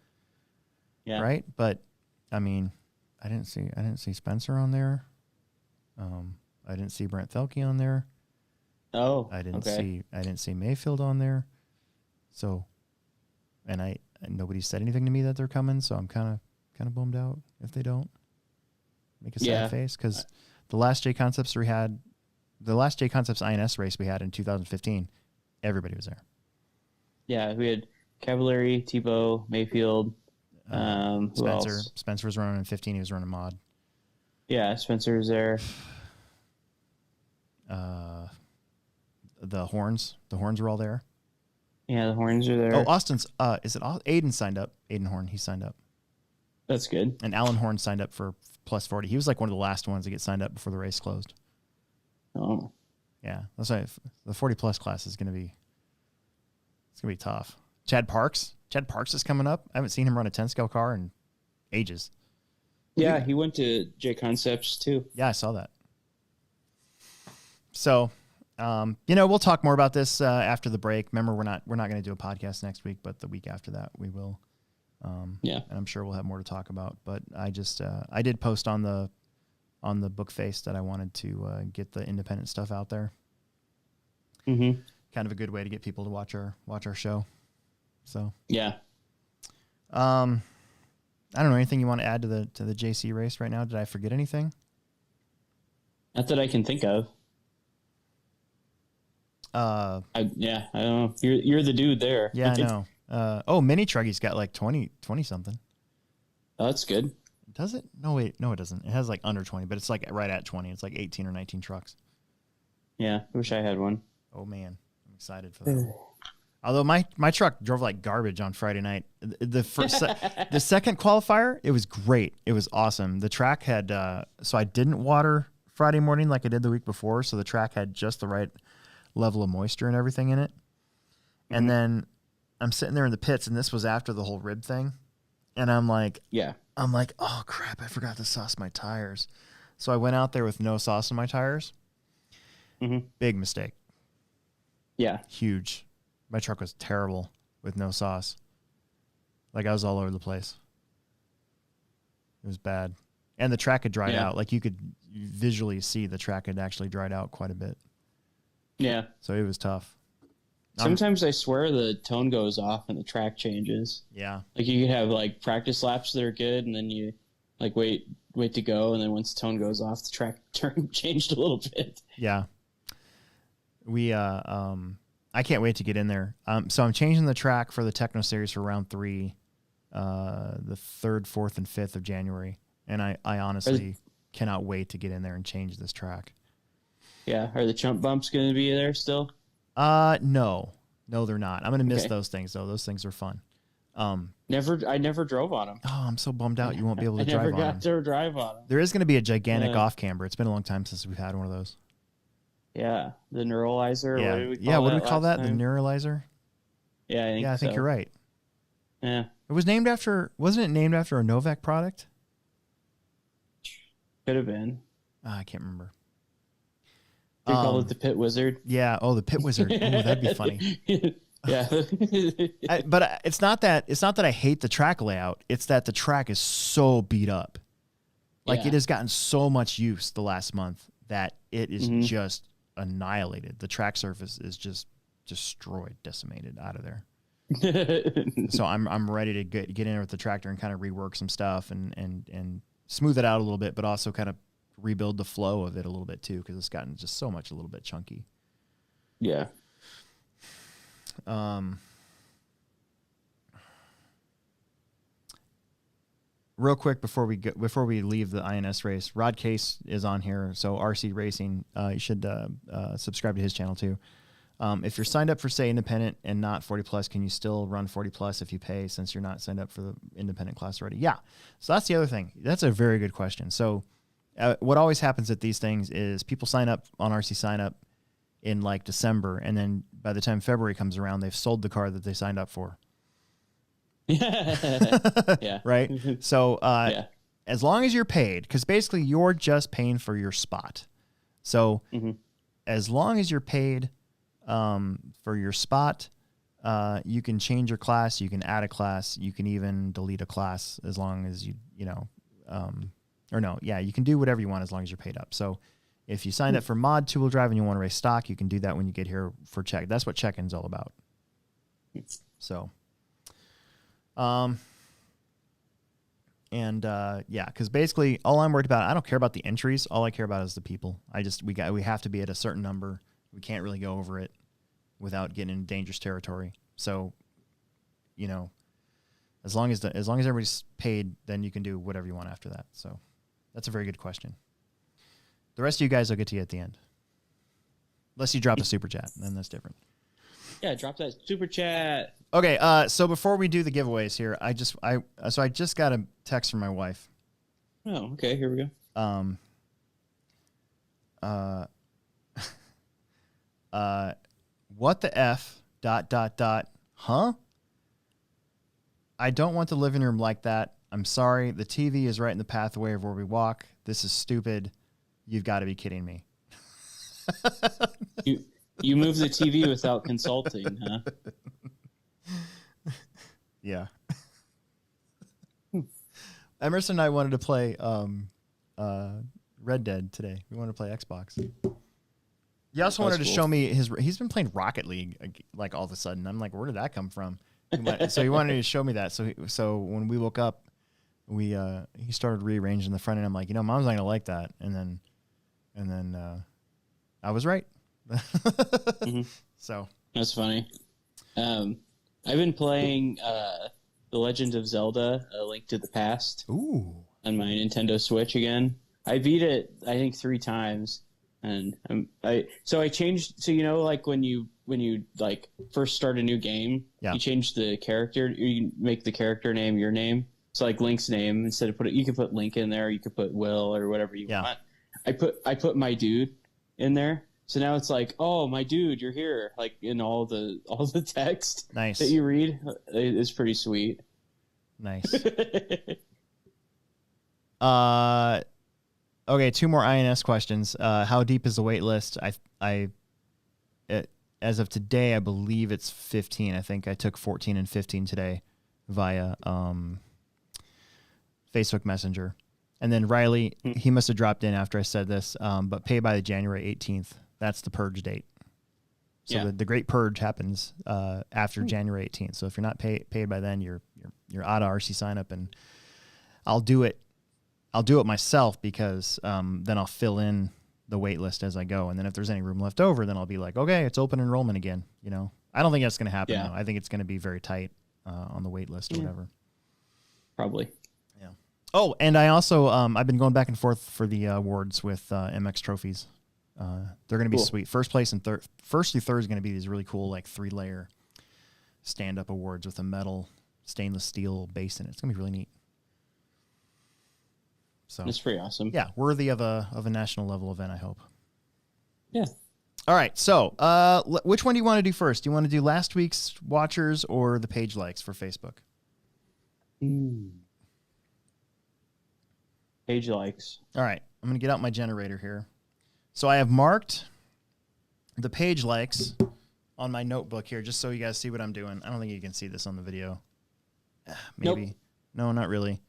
S3: Yeah.
S1: Right. But I mean, I didn't see Spencer on there. I didn't see Brent Thelke on there.
S3: Oh,
S1: I didn't
S3: okay.
S1: see Mayfield on there. So, and nobody said anything to me that they're coming. So I'm kind of bummed out if they don't. Make a sad face, because the last J Concepts INS race we had in 2015, everybody was there.
S3: Yeah, we had Cavallari, Tebow, Mayfield. Who else?
S1: Spencer was running in 15. He was running mod.
S3: Yeah, Spencer was there.
S1: The horns were all there.
S3: Yeah, the horns are there.
S1: Oh, Austin's. Is it Aiden signed up? Aiden Horn, he signed up.
S3: That's good.
S1: And Alan Horn signed up for plus 40. He was like one of the last ones to get signed up before the race closed.
S3: Oh.
S1: Yeah, that's why the 40 plus class is gonna be tough. Chad Parks is coming up. I haven't seen him run a 10 scale car in ages.
S3: Yeah, he went to J Concepts too.
S1: Yeah, I saw that. So, we'll talk more about this after the break. Remember, we're not going to do a podcast next week, but the week after that we will. And I'm sure we'll have more to talk about. But I just I did post on the book face that I wanted to get the independent stuff out there.
S3: Mm-hmm.
S1: Kind of a good way to get people to watch our show. So
S3: yeah.
S1: I don't know, anything you want to add to the JC race right now? Did I forget anything?
S3: Not that I can think of. I don't know. You're the dude there.
S1: Yeah, I know. Mini Truggy's got like 20 something.
S3: Oh, that's good.
S1: Does it? No, wait. No, it doesn't. It has like under 20, but it's like right at 20. It's like 18 or 19 trucks.
S3: Yeah, I wish I had one.
S1: Oh, man. I'm excited for that. Although my truck drove like garbage on Friday night. The second qualifier, it was great. It was awesome. The track had, so I didn't water Friday morning like I did the week before. So the track had just the right level of moisture and everything in it. Mm-hmm. And then I'm sitting there in the pits, and this was after the whole rib thing. And I'm like, oh crap, I forgot to sauce my tires. So I went out there with no sauce in my tires.
S3: Mm-hmm.
S1: Big mistake.
S3: Yeah.
S1: Huge. My truck was terrible with no sauce. Like, I was all over the place. It was bad. And the track had dried out. Like, you could visually see the track had actually dried out quite a bit.
S3: Yeah.
S1: So it was tough.
S3: Sometimes I swear the tone goes off and the track changes.
S1: Yeah.
S3: Like, you could have like practice laps that are good, and then you like wait to go, and then once the tone goes off, the track changed a little bit.
S1: Yeah. We I can't wait to get in there. So I'm changing the track for the Techno Series for round 3, the 3rd, 4th, and 5th of January, and I honestly cannot wait to get in there and change this track.
S3: Yeah. Are the chump bumps going to be there still?
S1: No, they're not. I'm gonna miss those things though. Those things are fun.
S3: I never drove on them.
S1: Oh, I'm so bummed out. You won't be able to drive on them.
S3: I never got to drive on them.
S1: There is going to be a gigantic off camber. It's been a long time since we've had one of those.
S3: Yeah, the neuralizer.
S1: Yeah, what do we call that? The neuralizer?
S3: Yeah,
S1: I think you're right.
S3: Yeah.
S1: It was named after, wasn't it named after a Novak product?
S3: Could have been.
S1: I can't remember.
S3: They call it the Pit Wizard.
S1: Yeah, the Pit Wizard. Oh, that'd be funny.
S3: Yeah.
S1: But it's not that I hate the track layout. It's that the track is so beat up. Like, it has gotten so much use the last month that it is just annihilated. The track surface is just destroyed, decimated out of there. So I'm ready to get in there with the tractor and kind of rework some stuff and smooth it out a little bit, but also kind of rebuild the flow of it a little bit too, because it's gotten just so much a little bit chunky.
S3: Yeah.
S1: Real quick before we leave the INS race, Rod Case is on here. So RC Racing, you should subscribe to his channel too. If you're signed up for, say, independent and not 40 plus, can you still run 40 plus if you pay, since you're not signed up for the independent class already? Yeah. So that's the other thing. That's a very good question. So what always happens at these things is people sign up on RC Sign Up in like December, and then by the time February comes around, they've sold the car that they signed up for.
S3: Yeah.
S1: Right. So as long as you're paid, because basically you're just paying for your spot. So as long as you're paid for your spot, you can change your class, you can add a class, you can even delete a class as long as you you can do whatever you want as long as you're paid up. So if you signed up for mod 2-wheel drive and you want to race stock, you can do that when you get here for check. That's what check-in's all about. So, because basically all I'm worried about, I don't care about the entries. All I care about is the people. We have to be at a certain number. We can't really go over it without getting in dangerous territory. So, as long as everybody's paid, then you can do whatever you want after that. So that's a very good question. The rest of you guys I'll get to you at the end. Unless you drop a super chat, then that's different.
S3: Yeah, drop that super chat.
S1: Okay, so before we do the giveaways here, I just got a text from my wife.
S3: Oh, okay, here we go.
S1: What the F ... Huh? I don't want the living room like that. I'm sorry. The TV is right in the pathway of where we walk. This is stupid. You've got to be kidding me.
S3: You move the TV without consulting, huh?
S1: Yeah. Emerson and I wanted to play Red Dead today. We wanted to play Xbox. He also wanted to show me he's been playing Rocket League like all of a sudden. I'm like, where did that come from? So he wanted to show me that. So when we woke up, he started rearranging the front end. I'm like, Mom's not gonna like that. And then I was right.
S3: Mm-hmm.
S1: So
S3: that's funny. I've been playing The Legend of Zelda: A Link to the Past.
S1: Ooh.
S3: On my Nintendo Switch again. I beat it I think 3 times, and I changed. So like when you like first start a new game, you change the character. You make the character name your name. So like Link's name, instead of you can put Link in there. You could put Will or whatever you want. I put my dude in there. So now it's like, oh, my dude, you're here. Like in all the text that you read, it's pretty sweet.
S1: Nice. Okay, 2 more INS questions. How deep is the wait list? As of today, I believe it's 15. I think I took 14 and 15 today via Facebook Messenger. And then Riley, he must have dropped in after I said this, but pay by the January 18th. That's the purge date. So the great purge happens after January 18th. So if you're not paid by then, you're out of RC sign up, and I'll do it myself because then I'll fill in the wait list as I go. And then if there's any room left over, then I'll be like, okay, it's open enrollment again. I don't think that's going to happen. Though. I think it's going to be very tight on the wait list or whatever.
S3: Probably.
S1: Yeah. Oh, and I also, I've been going back and forth for the awards with MX trophies. They're going to be sweet. First through third is going to be these really cool, like 3-layer stand-up awards with a metal stainless steel base in it. It's going to be really neat. So
S3: it's pretty awesome.
S1: Yeah, worthy of a national level event, I hope.
S3: Yeah.
S1: All right. So, which one do you want to do first? Do you want to do last week's watchers or the page likes for Facebook?
S3: Page likes.
S1: All right. I'm going to get out my generator here. So I have marked the page likes on my notebook here, just so you guys see what I'm doing. I don't think you can see this on the video. Maybe. Nope. No, not really.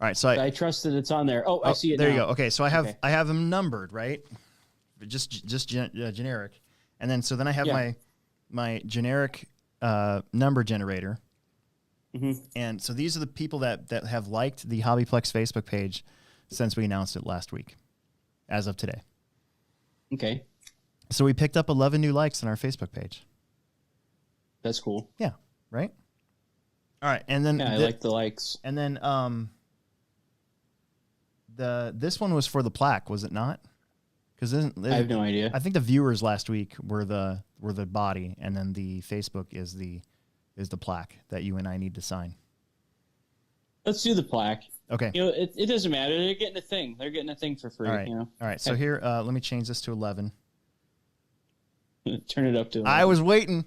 S1: All right, so I
S3: trust that it's on there. Oh, I see it.
S1: There you go. Okay, so I have them numbered, right? Just generic, and then I have my generic number generator, and so these are the people that have liked the HobbyPlex Facebook page since we announced it last week, as of today.
S3: Okay.
S1: So we picked up 11 new likes on our Facebook page.
S3: That's cool.
S1: Yeah. Right. All right, and then
S3: I like the likes,
S1: and then this one was for the plaque, was it not? Because
S3: I have no idea.
S1: I think the viewers last week were the body, and then the Facebook is the plaque that you and I need to sign.
S3: Let's do the plaque.
S1: Okay.
S3: It doesn't matter. They're getting a thing. They're getting a thing for free.
S1: All right. All right. So here, let me change this to 11.
S3: Turn it up to 11.
S1: I was waiting.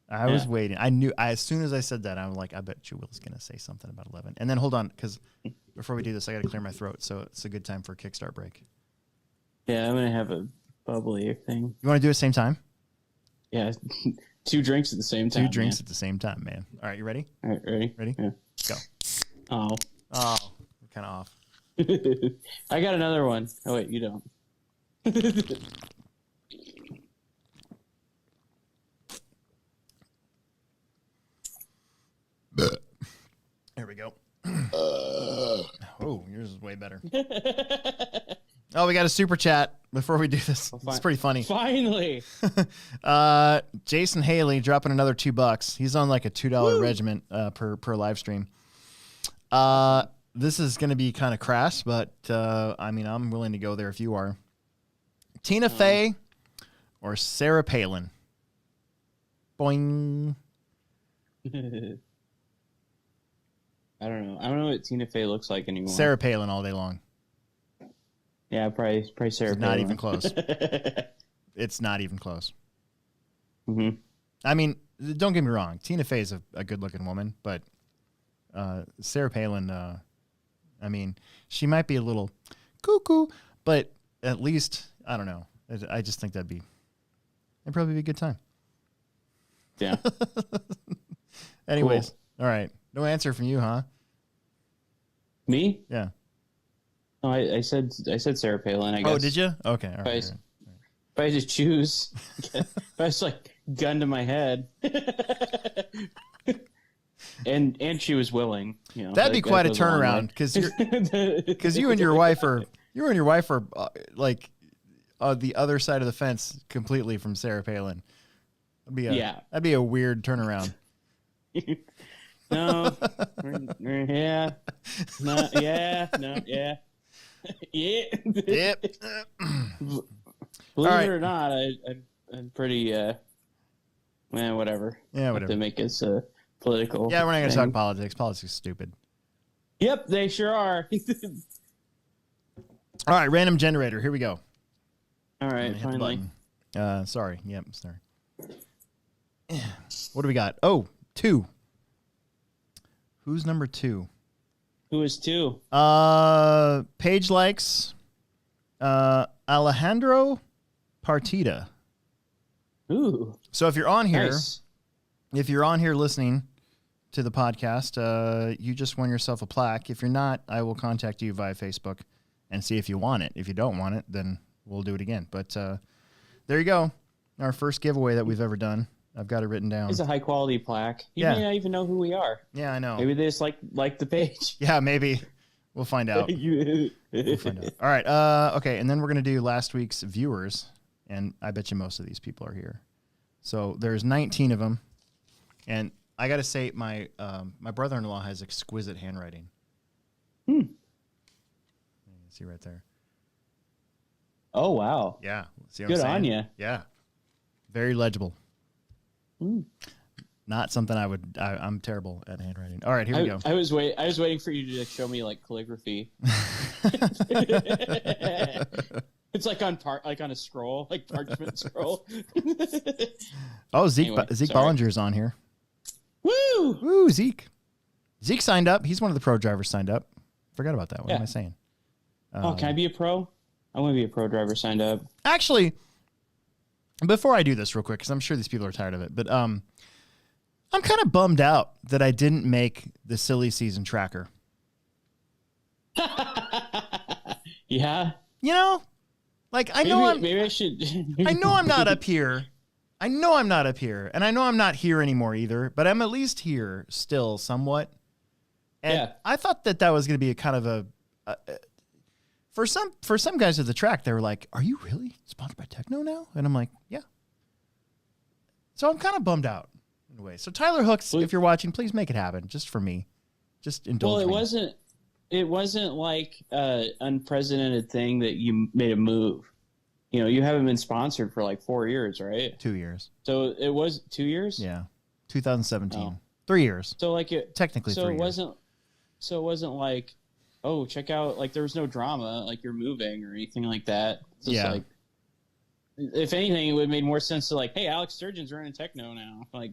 S1: I was waiting. I knew as soon as I said that, I'm like, I bet you Will's going to say something about 11. And then hold on, because before we do this, I got to clear my throat. So it's a good time for a Kickstart break.
S3: Yeah, I'm going to have a bubbly thing.
S1: You want to do it at the same time?
S3: Yeah, 2 drinks at the same time.
S1: 2 drinks at the same time, man. All right, you ready?
S3: All right, ready?
S1: Ready?
S3: Yeah.
S1: Go.
S3: Oh.
S1: We're kind of off.
S3: I got another one. Oh wait, you don't.
S1: There we go. Oh, yours is way better. Oh, we got a super chat before we do this. It's pretty funny.
S3: Finally.
S1: Jason Haley dropping another $2. He's on like a $2 regiment per live stream. This is going to be kind of crass, but I mean, I'm willing to go there if you are. Tina Fey or Sarah Palin? Boing.
S3: I don't know. I don't know what Tina Fey looks like anymore.
S1: Sarah Palin all day long.
S3: Yeah, probably Sarah
S1: It's
S3: Palin.
S1: not even close. It's not even close.
S3: Mm-hmm.
S1: I mean, don't get me wrong. Tina Fey is a good-looking woman, but Sarah Palin, I mean, she might be a little cuckoo, but at least, I don't know. I just think that'd probably be a good time.
S3: Yeah.
S1: Anyways,
S3: Cool.
S1: All right. No answer from you, huh?
S3: Me?
S1: Yeah.
S3: No, I said Sarah Palin. I guess.
S1: Oh, did you? Okay. All right.
S3: If I just choose, if I was like gun to my head, and she was willing, you know,
S1: that'd be quite a
S3: goes long
S1: turnaround because you and your wife are like the other side of the fence completely from Sarah Palin. That'd be a weird turnaround.
S3: No, yeah, no, yeah, no, yeah, yeah.
S1: Yep.
S3: Believe
S1: right.
S3: it or not, I'm pretty man, whatever.
S1: Yeah, whatever.
S3: To make us political.
S1: Yeah, we're not going to
S3: thing.
S1: talk politics. Politics is stupid.
S3: Yep, they sure are.
S1: All right, random generator. Here we go.
S3: All right,
S1: Hit the
S3: finally.
S1: button. Sorry. Yep, sorry. What do we got? Oh, 2. Who's number 2?
S3: Who is 2?
S1: Page likes Alejandro Partida.
S3: Ooh.
S1: So if you're on here,
S3: Nice.
S1: if you're on here listening to the podcast, you just won yourself a plaque. If you're not, I will contact you via Facebook and see if you want it. If you don't want it, then we'll do it again. But there you go. Our first giveaway that we've ever done. I've got it written down.
S3: It's a high quality plaque. You
S1: Yeah.
S3: may not even know who we are.
S1: Yeah, I know.
S3: Maybe they just like the page.
S1: Yeah, maybe. We'll find out. We'll find out. All right. Okay, and then we're going to do last week's viewers, and I bet you most of these people are here. So there's 19 of them, and I got to say, my brother-in-law has exquisite handwriting. You can see right there.
S3: Oh wow.
S1: Yeah. See what
S3: Good
S1: I'm saying?
S3: on you.
S1: Yeah. Very legible. Not something I'm terrible at handwriting. All right, here we go.
S3: I was waiting for you to show me like calligraphy. It's like on a scroll, like parchment scroll.
S1: Oh, Zeke
S3: Anyway,
S1: Zeke
S3: sorry.
S1: Bollinger's on here.
S3: Woo!
S1: Woo, Zeke. Zeke signed up. He's one of the pro drivers signed up. Forgot about that. What
S3: Yeah.
S1: am I saying?
S3: Oh, can I be a pro? I want to be a pro driver signed up.
S1: Actually, before I do this real quick, because I'm sure these people are tired of it, but I'm kind of bummed out that I didn't make the silly season tracker.
S3: Yeah.
S1: You know, like I know
S3: Maybe I should.
S1: I know I'm not up here. I know I'm not up here, and I know I'm not here anymore either. But I'm at least here still, somewhat. And
S3: Yeah.
S1: I thought that was going to be a kind of a for some guys at the track. They were like, "Are you really sponsored by Techno now?" And I'm like, "Yeah." So I'm kind of bummed out in a way. So Tyler Hooks, if you're watching, please make it happen, just for me. Just indulge
S3: Well,
S1: me.
S3: it wasn't like an unprecedented thing that you made a move. You know, you haven't been sponsored for like 4 years, right?
S1: 2 years.
S3: So it was 2 years.
S1: Yeah, 2017.
S3: Oh.
S1: 3 years.
S3: So like it
S1: Technically,
S3: So
S1: 3
S3: it
S1: years.
S3: wasn't like, oh, check out, like there was no drama, like you're moving or anything like that. It's just
S1: Yeah.
S3: like, if anything, it would have made more sense to like, hey, Alex Sturgeon's running Techno now. Like,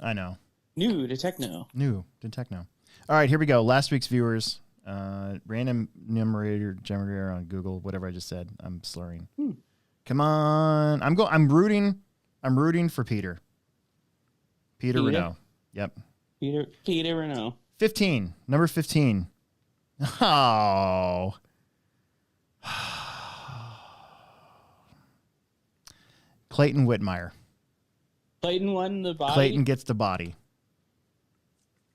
S1: I know.
S3: new to Techno.
S1: New to Techno. All right, here we go. Last week's viewers. Random numerator generator on Google. Whatever I just said, I'm slurring. Come on. I'm rooting I'm rooting for Peter. Peter Renault. Yep.
S3: Peter Renault.
S1: 15. Number 15. Oh. Clayton Whitmire.
S3: Clayton won the body?
S1: Clayton gets the body.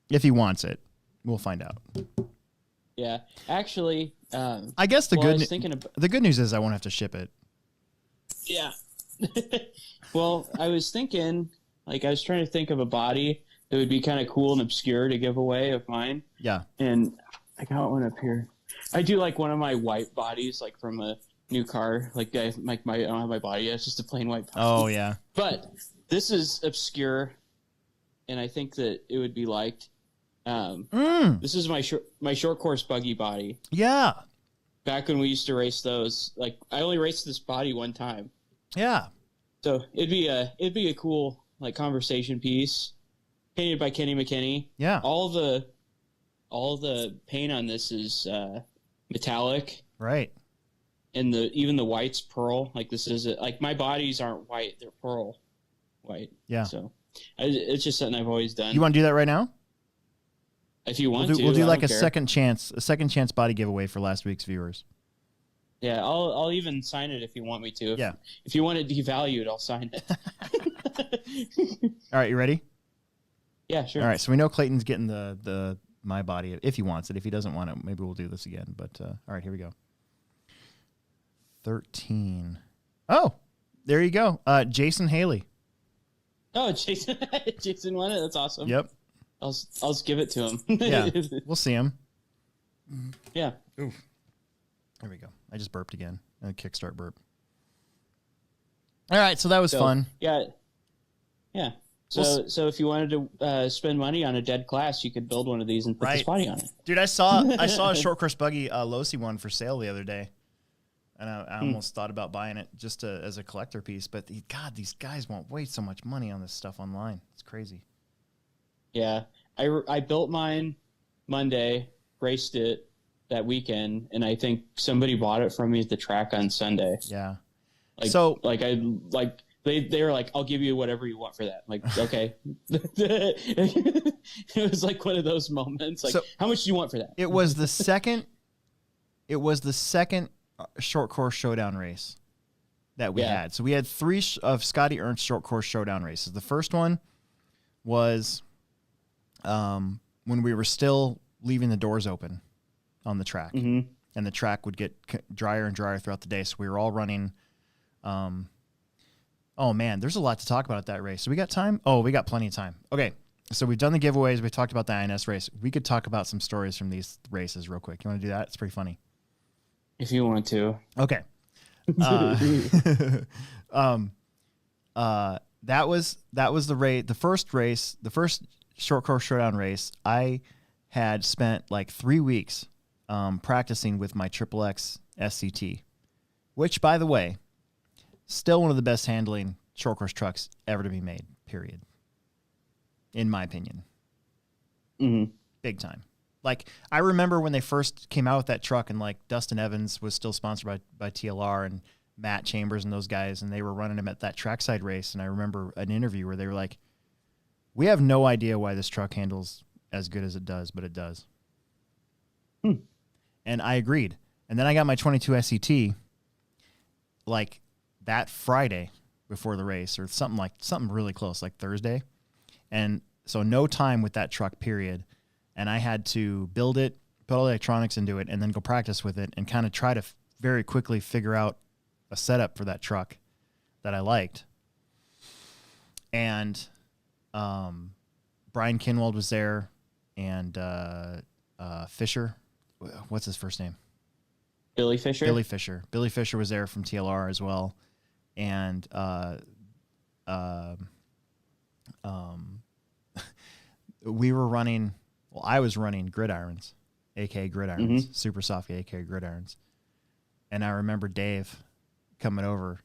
S1: If he wants it. We'll find out.
S3: Yeah. Actually,
S1: I guess the good news is I won't have to ship it.
S3: Yeah. Well, I was thinking, I was trying to think of a body that would be kind of cool and obscure to give away of mine.
S1: Yeah.
S3: And I got one up here. I do like one of my white bodies, like from a new car. I don't have my body yet. It's just a plain white body.
S1: Oh, yeah.
S3: But this is obscure, and I think that it would be liked. This is my short course buggy body.
S1: Yeah.
S3: Back when we used to race those, I only raced this body one time.
S1: Yeah.
S3: So it'd be a cool conversation piece, painted by Kenny McKinney.
S1: Yeah.
S3: All the paint on this is metallic.
S1: Right.
S3: And even the white's pearl. This is my bodies aren't white; they're pearl white.
S1: Yeah.
S3: So it's just something I've always done.
S1: You want to do that right now?
S3: If you want
S1: we'll do a
S3: care.
S1: second chance body giveaway for last week's viewers.
S3: Yeah, I'll even sign it if you want me to. If you want it devalued, I'll sign it.
S1: All right, you ready?
S3: Yeah, sure.
S1: All right, so we know Clayton's getting the my body if he wants it. If he doesn't want it, maybe we'll do this again. But all right, here we go. 13. Oh, there you go. Jason Haley.
S3: Oh, Jason won it. That's awesome.
S1: Yep.
S3: I'll just give it to him.
S1: Yeah, we'll see him.
S3: Yeah.
S1: Ooh. There we go. I just burped again. A kickstart burp. All right, so that was fun.
S3: Yeah. Yeah. So if you wanted to spend money on a dead class, you could build one of these and put this body on it.
S1: Dude, I saw a short course buggy Losi one for sale the other day, and I almost thought about buying it just as a collector piece. But these guys want way so much money on this stuff online. It's crazy.
S3: Yeah, I built mine Monday, raced it that weekend, and I think somebody bought it from me at the track on Sunday.
S1: Yeah.
S3: They were like, I'll give you whatever you want for that. I'm like, okay. It was like one of those moments. How much do you want for that?
S1: It was the second short course showdown race that we had. So we had 3 of Scotty Ernst's short course showdown races. The first one was when we were still leaving the doors open on the track, and the track would get drier and drier throughout the day. So we were all running. Oh man, there's a lot to talk about at that race. So we got time? Oh, we got plenty of time. Okay. So we've done the giveaways. We talked about the INS race. We could talk about some stories from these races real quick. You want to do that? It's pretty funny.
S3: If you want to.
S1: Okay. That was the race. The first short course showdown race. I had spent 3 weeks practicing with my XXX SCT, which, by the way, still one of the best handling short course trucks ever to be made, period. In my opinion.
S3: Mm-hmm.
S1: Big time. I remember when they first came out with that truck, and Dustin Evans was still sponsored by TLR, and Matt Chambers and those guys, and they were running him at that trackside race. And I remember an interview where they were like, we have no idea why this truck handles as good as it does, but it does. And I agreed. And then I got my 22 SCT that Friday before the race, or something really close, Thursday. And so no time with that truck, period. And I had to build it, put all the electronics into it, and then go practice with it and kind of try to very quickly figure out a setup for that truck that I liked. And Brian Kinwald was there, and Fisher. What's his first name?
S3: Billy Fisher.
S1: Billy Fisher was there from TLR as well. And we were running. Well, I was running gridirons, aka gridirons, super soft, aka gridirons. And I remember Dave coming over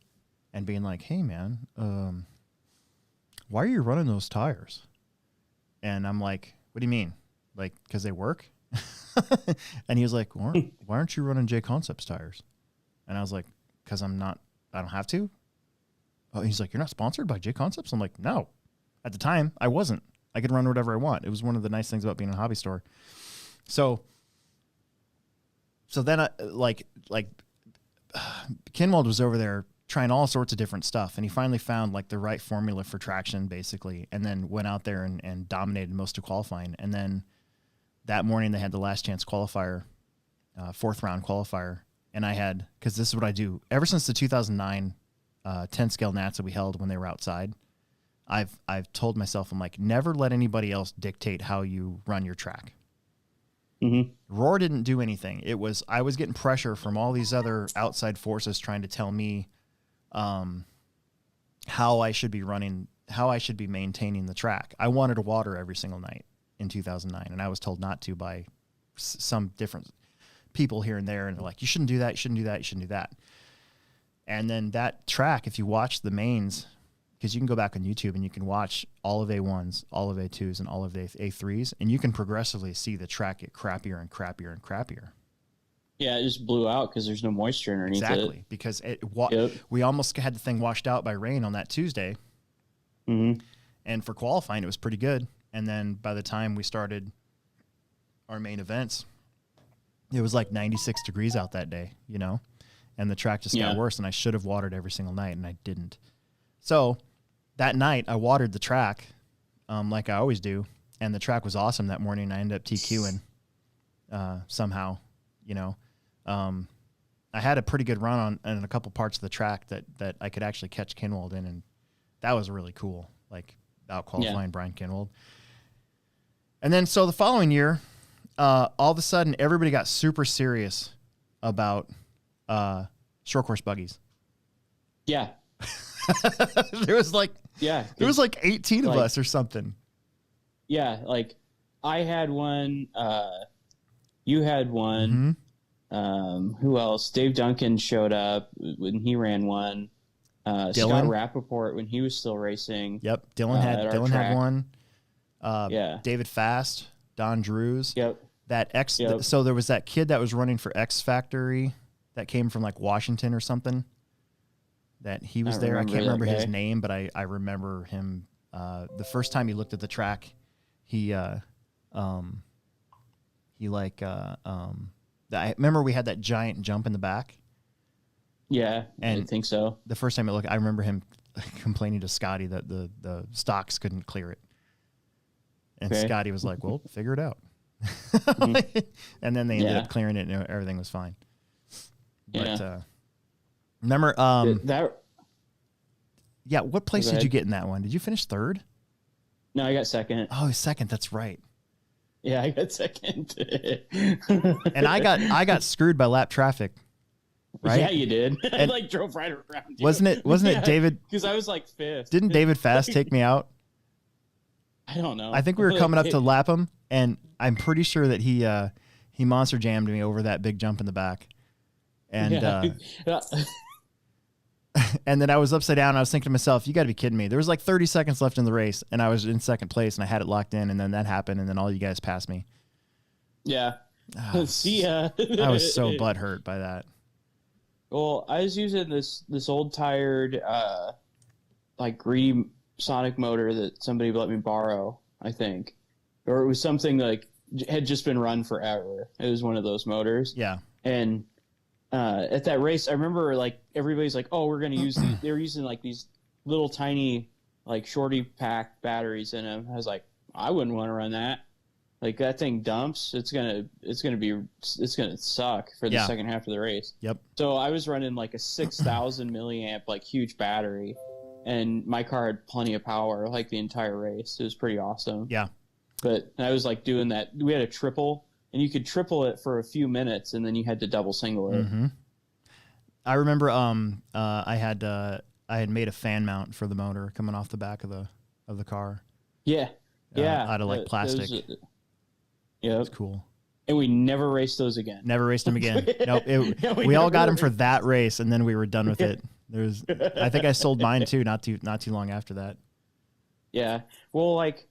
S1: and being like, "Hey, man, why are you running those tires?" And I'm like, "What do you mean? Because they work?" And he was like, "Why aren't you running J Concepts tires?" And I was like, "Because I don't have to." Oh, he's like, you're not sponsored by J Concepts? I'm like, no. At the time, I wasn't. I could run whatever I want. It was one of the nice things about being in a hobby store. So then Kinwald was over there trying all sorts of different stuff, and he finally found like the right formula for traction, basically, and then went out there and dominated most of qualifying. And then that morning they had the last chance qualifier, 4th round qualifier, and I had, because this is what I do ever since the 2009 10 scale Nats that we held when they were outside. I've told myself, I'm like, never let anybody else dictate how you run your track.
S3: Mm-hmm.
S1: Roar didn't do anything. I was getting pressure from all these other outside forces trying to tell me how I should be running, how I should be maintaining the track. I wanted to water every single night in 2009, and I was told not to by some different people here and there, and they're like, you shouldn't do that, you shouldn't do that, you shouldn't do that. And then that track, if you watch the mains, because you can go back on YouTube and you can watch all of A1s, all of A2s, and all of the A3s, and you can progressively see the track get crappier and crappier and crappier.
S3: Yeah, it just blew out because there's no moisture underneath
S1: exactly, because we almost had the thing washed out by rain on that Tuesday.
S3: Mm-hmm.
S1: And for qualifying, it was pretty good. And then by the time we started our main events, it was like 96 degrees out that day, you know, and the track just got worse, and I should have watered every single night, and I didn't. So that night I watered the track like I always do, and the track was awesome that morning. I ended up TQing somehow, you know. I had a pretty good run on a couple parts of the track that I could actually catch Kinwald in, and that was really cool, like out qualifying Brian Kinwald. And then so the following year, all of a sudden everybody got super serious about short course buggies.
S3: Yeah.
S1: there was like 18 of us or something.
S3: Yeah, like I had one, you had one.
S1: Mm-hmm.
S3: Who else? Dave Duncan showed up when he ran one. Scott Rappaport when he was still racing.
S1: Yep, Dylan had one. David Fast, Don Drews.
S3: Yep.
S1: So there was that kid that was running for X Factory that came from like Washington or something. That he was there. I can't remember his name, but I remember him. The first time he looked at the track, I remember we had that giant jump in the back.
S3: Yeah,
S1: and
S3: I think so.
S1: The first time I remember him complaining to Scotty that the stocks couldn't clear it. And Scotty was like, well, figure it out. Mm-hmm. And then they ended up clearing it and everything was fine. But remember what place did you get in that one? Did you finish third?
S3: No, I got second.
S1: Oh, second, that's right.
S3: Yeah, I got second.
S1: And I got screwed by lap traffic. Right?
S3: Yeah, you did. I drove right around you.
S1: Wasn't it David?
S3: Because I was like fifth.
S1: Didn't David Fast take me out?
S3: I don't know.
S1: I think we were coming up to lap him, and I'm pretty sure that he monster jammed me over that big jump in the back. And and then I was upside down. And I was thinking to myself, you got to be kidding me. There was like 30 seconds left in the race, and I was in second place, and I had it locked in, and then that happened, and then all you guys passed me.
S3: Yeah. See ya.
S1: I was so butthurt by that.
S3: Well, I was using this old tired, greedy Sonic motor that somebody let me borrow, I think. Or it was something like had just been run forever. It was one of those motors.
S1: Yeah.
S3: And at that race, I remember like everybody's like, "Oh, we're going to use these." They were using like these little tiny like shorty pack batteries in them. I was like, I wouldn't want to run that. Like that thing dumps. It's gonna suck for the second half of the race.
S1: Yep.
S3: So I was running like a 6,000 milliamp like huge battery, and my car had plenty of power like the entire race. It was pretty awesome.
S1: Yeah.
S3: But I was like doing that. We had a triple. And you could triple it for a few minutes, and then you had to double single it.
S1: Mm-hmm. I remember I had made a fan mount for the motor coming off the back of the car.
S3: Yeah,
S1: out of like plastic.
S3: Yeah,
S1: it's cool.
S3: And we never raced those again.
S1: Never raced them again. Nope. We all got them for that race, and then we were done with it. I think I sold mine too, not too long after that.
S3: Yeah. Well, like.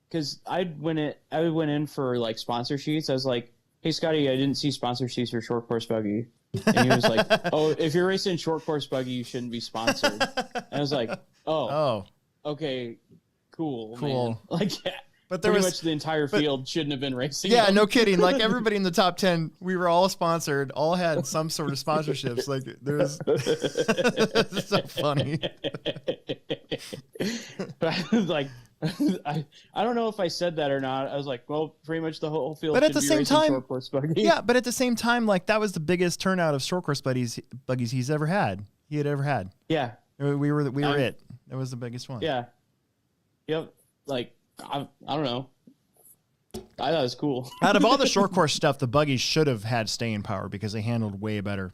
S3: Because I went in for like sponsor sheets. I was like, "Hey Scotty, I didn't see sponsor sheets for short course buggy." And he was like, "Oh, if you're racing short course buggy, you shouldn't be sponsored." And I was like, "Oh, okay, cool, man." Like,
S1: but there
S3: pretty much the entire field shouldn't have been racing.
S1: Yeah,
S3: them.
S1: no kidding. Like everybody in the top 10, we were all sponsored, all had some sort of sponsorships. Like there's it's so funny.
S3: I was like, I don't know if I said that or not. I was like, well, pretty much the whole field.
S1: But at the same time,
S3: short course buggy.
S1: yeah. But at the same time, like that was the biggest turnout of short course buggies he's ever had. He had ever had.
S3: Yeah,
S1: we were it. That was the biggest one.
S3: Yeah. Yep. Like I don't know. I thought it was cool.
S1: Out of all the short course stuff, the buggies should have had staying power because they handled way better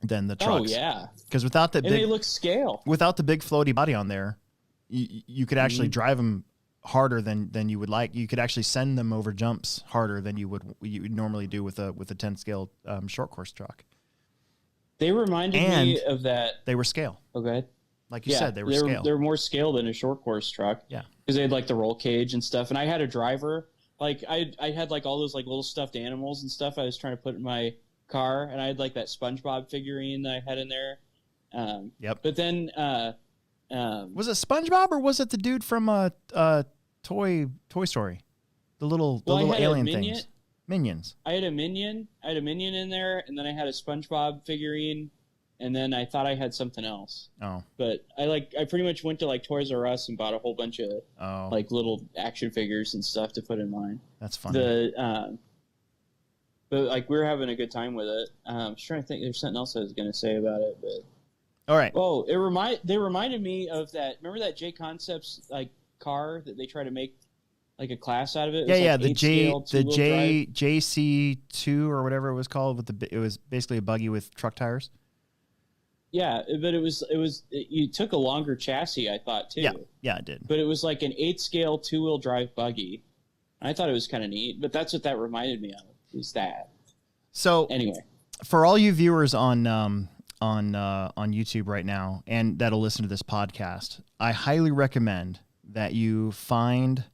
S1: than the trucks.
S3: Oh yeah.
S1: Because without the
S3: and they look scale.
S1: without the big floaty body on there, you could actually drive them harder than you would like. You could actually send them over jumps harder than you would normally do with a 10 scale short course truck.
S3: They reminded me of that.
S1: They were scale.
S3: Okay.
S1: Like you said, they were scale.
S3: They're more scale than a short course truck.
S1: Yeah.
S3: Because they had like the roll cage and stuff. And I had a driver. Like I had like all those like little stuffed animals and stuff I was trying to put in my car. And I had like that SpongeBob figurine that I had in there.
S1: Yep.
S3: But then
S1: was it SpongeBob or was it the dude from Toy Story? The little alien things. Minions.
S3: I had a minion in there, and then I had a SpongeBob figurine, and then I thought I had something else.
S1: Oh.
S3: But I pretty much went to like Toys R Us and bought a whole bunch of like little action figures and stuff to put in mine.
S1: That's funny.
S3: But like we were having a good time with it. I'm trying to think. There's something else I was gonna say about it, but.
S1: All right.
S3: Oh, they reminded me of that. Remember that J Concepts like car that they try to make like a class out of it?
S1: Yeah,
S3: It was
S1: the
S3: like
S1: JC2 or whatever it was called. It was basically a buggy with truck tires.
S3: Yeah, but you took a longer chassis, I thought too.
S1: Yeah, it did.
S3: But it was like an 8-scale 2-wheel drive buggy. I thought it was kind of neat, but that's what that reminded me of. Was that?
S1: So
S3: anyway,
S1: for all you viewers on YouTube right now and that'll listen to this podcast, I highly recommend that you find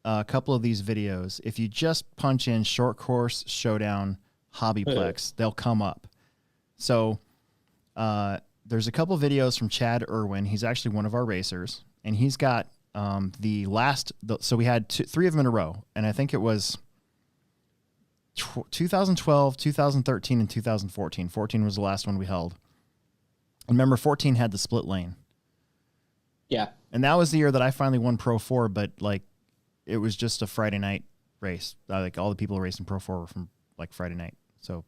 S1: a couple of these videos. If you just punch in Short Course Showdown HobbyPlex, they'll come up. So there's a couple of videos from Chad Irwin. He's actually one of our racers, and he's got so we had 3 of them in a row, and I think it was 2012, 2013, and 2014. 14 was the last one we held. Remember, 14 had the split lane.
S3: Yeah.
S1: And that was the year that I finally won Pro 4, but like it was just a Friday night race. Like all the people racing Pro 4 were from like Friday night. So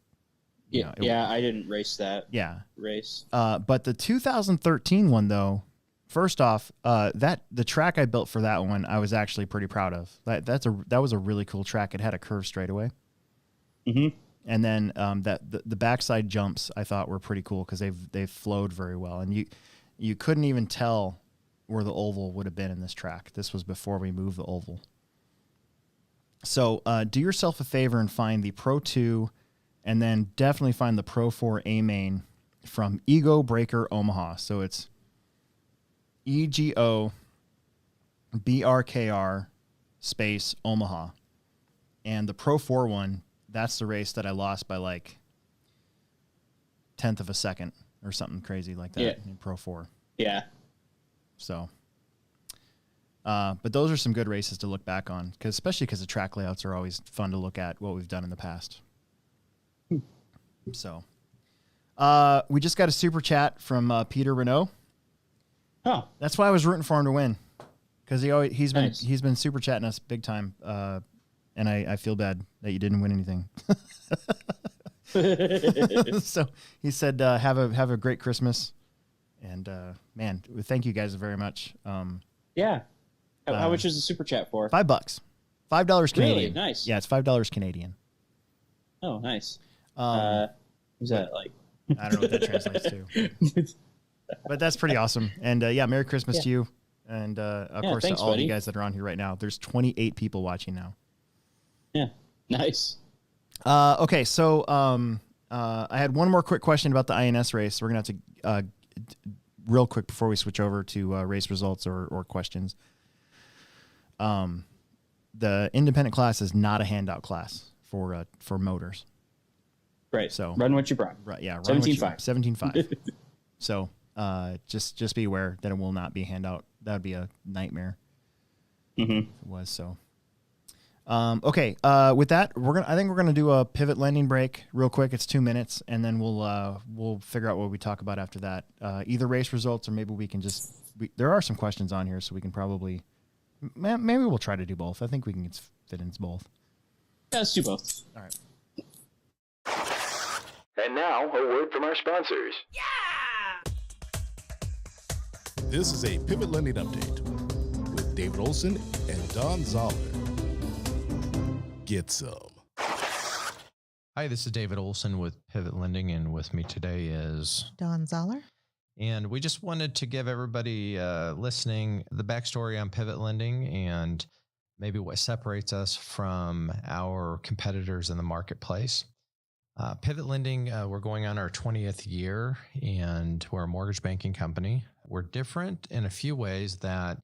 S3: yeah, I didn't race that.
S1: Yeah.
S3: Race.
S1: But the 2013 one though, first off, the track I built for that one, I was actually pretty proud of. That was a really cool track. It had a curve straightaway.
S3: Mm-hmm.
S1: And then the backside jumps I thought were pretty cool because they've flowed very well, and you couldn't even tell where the oval would have been in this track. This was before we moved the oval. So do yourself a favor and find the Pro 2, and then definitely find the Pro 4 A main from Ego Breaker Omaha. So it's EGOBRKR space Omaha, and the Pro 4 one. That's the race that I lost by like 1/10 of a second or something crazy like that in Pro 4.
S3: Yeah.
S1: So, but those are some good races to look back on, especially because the track layouts are always fun to look at what we've done in the past. So, we just got a super chat from Peter Renault.
S3: Oh,
S1: that's why I was rooting for him to win, because he's been super chatting us big time. And I feel bad that you didn't win anything. So he said, have a great Christmas. And, man, thank you guys very much.
S3: Yeah. How much is the super chat for?
S1: $5. $5 Canadian.
S3: Really? Nice.
S1: Yeah, it's $5 Canadian.
S3: Oh, nice. Is that like?
S1: I don't know what that translates to. But that's pretty awesome. And, yeah, Merry Christmas to you. And, of course,
S3: thanks,
S1: to all
S3: buddy.
S1: of you guys that are on here right now. There's 28 people watching now.
S3: Yeah, nice.
S1: Okay, so I had one more quick question about the INS race. We're going to have to, real quick before we switch over to race results or questions. The independent class is not a handout class for motors.
S3: Right.
S1: So
S3: run what you brought.
S1: Right. Yeah.
S3: 17.5.
S1: 17.5. So just be aware that it will not be a handout. That would be a nightmare.
S3: Mm-hmm.
S1: If it was so. Okay. With that, I think we're gonna do a pivot lending break real quick. It's 2 minutes, and then we'll figure out what we talk about after that. Either race results, or maybe we can just. There are some questions on here, so we can probably. Maybe we'll try to do both. I think we can fit into both.
S3: Yeah, let's do both.
S1: All right.
S4: And now, a word from our sponsors.
S2: This is a Pivot Lending Update with David Olson and Don Zoller. Get some.
S5: Hi, this is David Olson with Pivot Lending, and with me today is
S6: Don Zoller.
S5: And we just wanted to give everybody listening the backstory on Pivot Lending and maybe what separates us from our competitors in the marketplace. Pivot Lending, we're going on our 20th year, and we're a mortgage banking company. We're different in a few ways that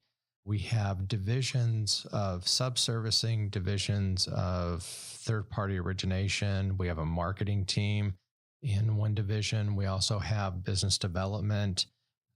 S5: we have divisions of subservicing, divisions of third-party origination. We have a marketing team in one division. We also have business development.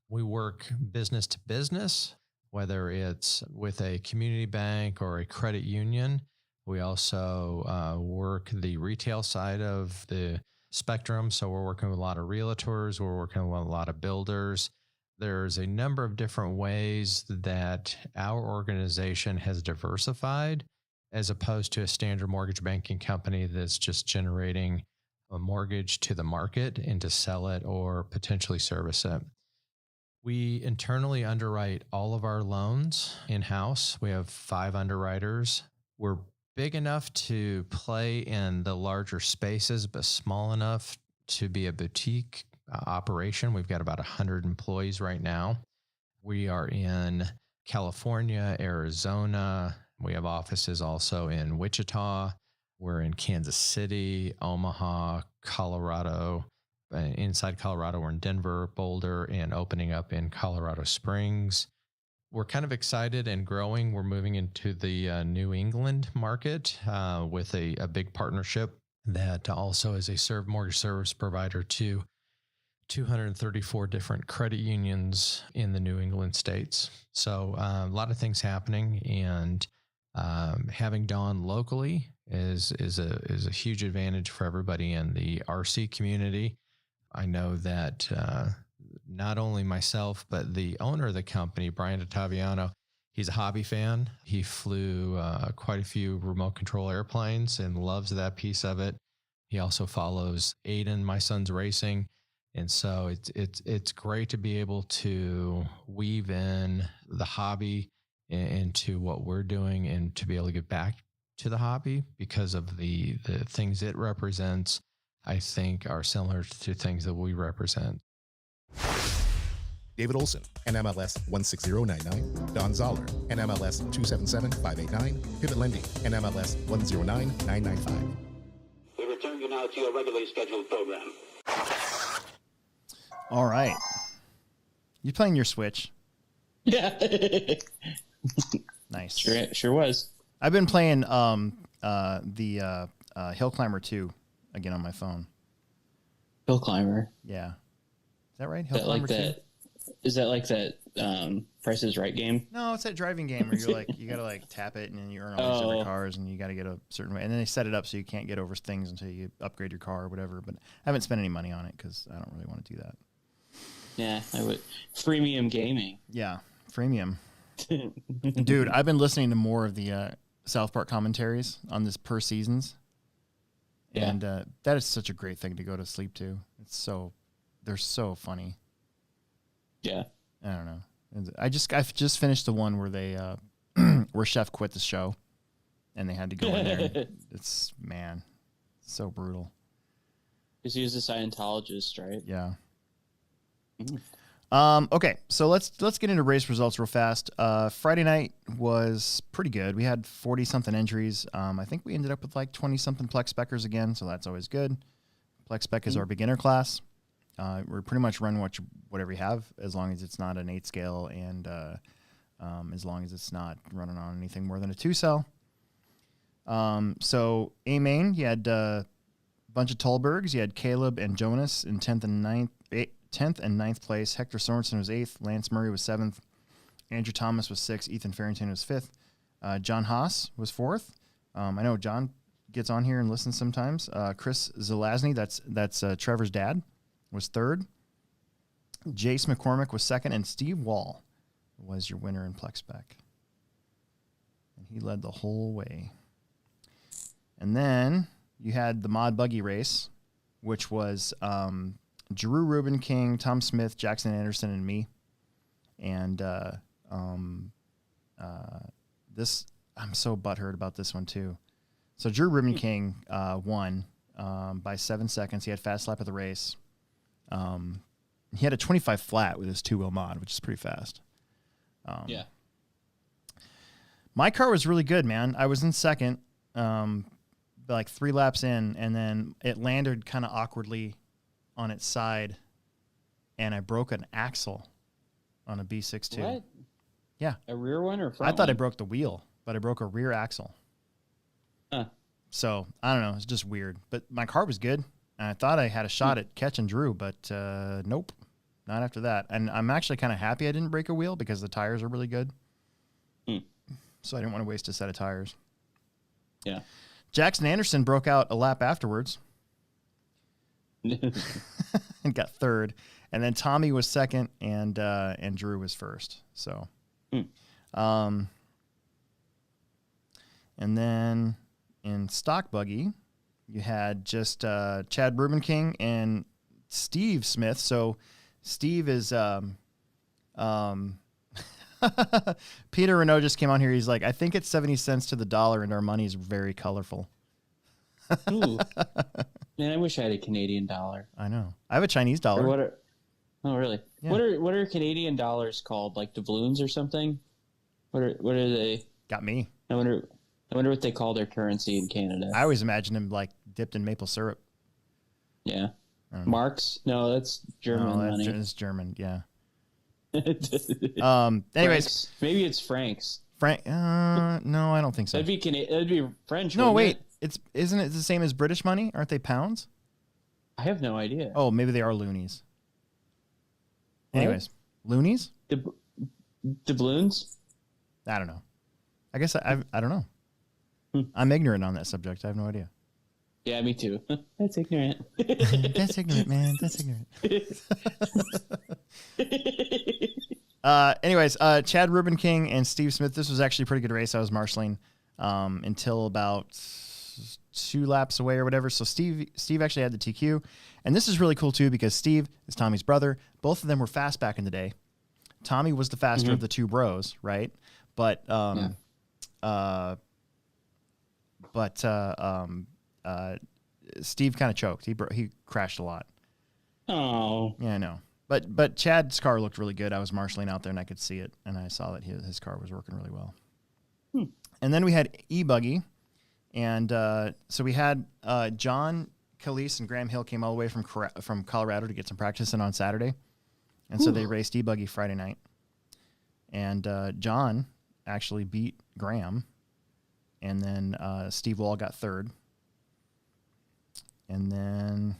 S5: We work business to business, whether it's with a community bank or a credit union. We also work the retail side of the spectrum. So we're working with a lot of realtors. We're working with a lot of builders. There's a number of different ways that our organization has diversified, as opposed to a standard mortgage banking company that's just generating a mortgage to the market and to sell it or potentially service it. We internally underwrite all of our loans in-house. We have 5 underwriters. We're big enough to play in the larger spaces, but small enough to be a boutique operation. We've got about 100 employees right now. We are in California, Arizona. We have offices also in Wichita. We're in Kansas City, Omaha, Colorado. Inside Colorado, we're in Denver, Boulder, and opening up in Colorado Springs. We're kind of excited and growing. We're moving into the New England market with a big partnership that also is a mortgage service provider to 234 different credit unions in the New England states. So a lot of things happening, and having Dawn locally is a huge advantage for everybody in the RC community. I know that not only myself, but the owner of the company, Brian Ottaviano, he's a hobby fan. He flew quite a few remote control airplanes and loves that piece of it. He also follows Aiden, my son's racing. And so it's great to be able to weave in the hobby into what we're doing and to be able to get back to the hobby because of the things it represents, I think are similar to things that we represent.
S2: David Olson, NMLS 16099. Don Zoller, NMLS 277589. Pivot Lending, NMLS 109995.
S4: We return you now to your regularly scheduled program.
S1: All right. You playing your Switch?
S3: Yeah.
S1: Nice.
S3: Sure was.
S1: I've been playing the Hill Climber 2 again on my phone.
S3: Hill Climber.
S1: Yeah. Is that right? Hill Climber 2?
S3: Is that like that Price is Right game?
S1: No, it's that driving game where you're like, you gotta like tap it and then you earn all these different cars and you gotta get a certain way. And then they set it up so you can't get over things until you upgrade your car or whatever. But I haven't spent any money on it because I don't really want to do that.
S3: Yeah, I would. Freemium gaming.
S1: Yeah, freemium. Dude, I've been listening to more of the South Park commentaries on this per seasons. Yeah. And that is such a great thing to go to sleep to. They're so funny.
S3: Yeah.
S1: I don't know. I've just finished the one where they where Chef quit the show and they had to go in there. It's so brutal.
S3: Because he was a Scientologist, right?
S1: Yeah.
S3: Mm-hmm.
S1: Okay, so let's get into race results real fast. Friday night was pretty good. We had 40-something entries. I think we ended up with like 20-something Plex Speckers again, so that's always good. Plex Spec is our beginner class. We're pretty much run whatever you have, as long as it's not an 8 scale and as long as it's not running on anything more than a 2 cell. So A main, you had bunch of Tolbergs. You had Caleb and Jonas in 10th and 9th place. Hector Sorensen was 8th. Lance Murray was 7th. Andrew Thomas was 6th. Ethan Farrington was 5th. John Haas was 4th. I know John gets on here and listens sometimes. Chris Zelazny, that's Trevor's dad, was 3rd. Jace McCormick was 2nd. And Steve Wall was your winner in Plex Spec. And he led the whole way. And then you had the Mod Buggy race, which was Drew Rubin King, Tom Smith, Jackson Anderson, and me. And this, I'm so butthurt about this one too. So Drew Rubin King won by 7 seconds. He had fast lap of the race. He had a 25 flat with his 2-wheel mod, which is pretty fast.
S3: Yeah.
S1: My car was really good, man. I was in second, like 3 laps in, and then it landed kind of awkwardly on its side, and I broke an axle on a B62.
S3: What?
S1: Yeah.
S3: A rear one or front
S1: I thought
S3: one?
S1: I broke the wheel, but I broke a rear axle.
S3: Huh.
S1: So, I don't know. It's just weird. But my car was good, and I thought I had a shot at catching Drew, but nope. Not after that. And I'm actually kind of happy I didn't break a wheel because the tires are really good. So I didn't want to waste a set of tires.
S3: Yeah.
S1: Jackson Anderson broke out a lap afterwards and got 3rd. And then Tommy was 2nd, and Drew was 1st. So, and then in Stock Buggy, you had just Chad Rubin King and Steve Smith. So Steve is Peter Renault just came on here. He's like, I think it's 70 cents to the dollar, and our money is very colorful.
S3: Ooh. Man, I wish I had a Canadian dollar.
S1: I know. I have a Chinese dollar.
S3: Oh, really?
S1: Yeah.
S3: What are Canadian dollars called? Like doubloons or something? What are they?
S1: Got me.
S3: I wonder what they call their currency in Canada.
S1: I always imagine him like dipped in maple syrup.
S3: Yeah. Marks? No, that's German money.
S1: It's German. Yeah.
S3: Anyways,
S1: Anyways,
S3: maybe it's francs.
S1: Frank. No, I don't think so.
S3: That'd be French.
S1: No, wait.
S3: It?
S1: Isn't it the same as British money? Aren't they pounds?
S3: I have no idea.
S1: Oh, maybe they are loonies. Anyways, loonies?
S3: Doubloons?
S1: I don't know. I guess I don't know. I'm ignorant on that subject. I have no idea.
S3: Yeah, me too. That's ignorant.
S1: That's ignorant, man. That's ignorant. Anyways, Chad Rubin King and Steve Smith. This was actually a pretty good race. I was marshalling until about 2 laps away or whatever. So Steve actually had the TQ. And this is really cool too because Steve is Tommy's brother. Both of them were fast back in the day. Tommy was the faster of the 2 bros, right? But Steve kind of choked. He crashed a lot.
S3: Oh.
S1: Yeah, I know. But Chad's car looked really good. I was marshalling out there and I could see it, and I saw that his car was working really well. And then we had E-Buggy, and so we had John Calise and Graham Hill came all the way from Colorado to get some practice in on Saturday, and so they raced E-Buggy Friday night. And John actually beat Graham, and then Steve Wall got 3rd. And then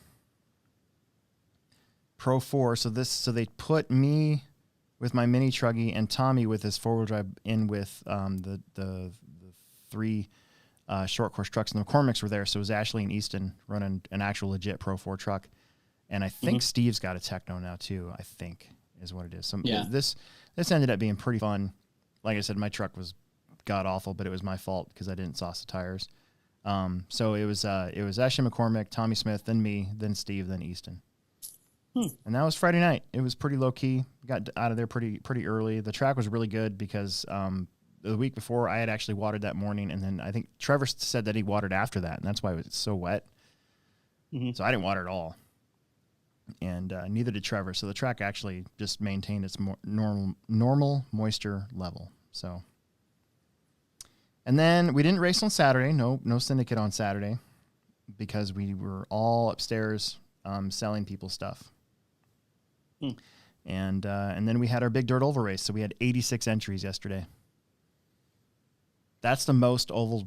S1: Pro 4. So they put me with my mini truggy and Tommy with his 4-wheel drive in with the 3 short course trucks, and the McCormicks were there. So it was Ashley and Easton running an actual legit Pro 4 truck. And I think Steve's got a Techno now too, I think is what it is. So
S3: yeah.
S1: This ended up being pretty fun. Like I said, my truck was god awful, but it was my fault because I didn't sauce the tires. So it was Ashley McCormick, Tommy Smith, then me, then Steve, then Easton. And that was Friday night. It was pretty low key. Got out of there pretty early. The track was really good because the week before I had actually watered that morning, and then I think Trevor said that he watered after that, and that's why it was so wet. So I didn't water at all, and neither did Trevor. So the track actually just maintained its normal moisture level. So. And then we didn't race on Saturday. No syndicate on Saturday because we were all upstairs selling people stuff. And then we had our big dirt oval race. So we had 86 entries yesterday. That's the most oval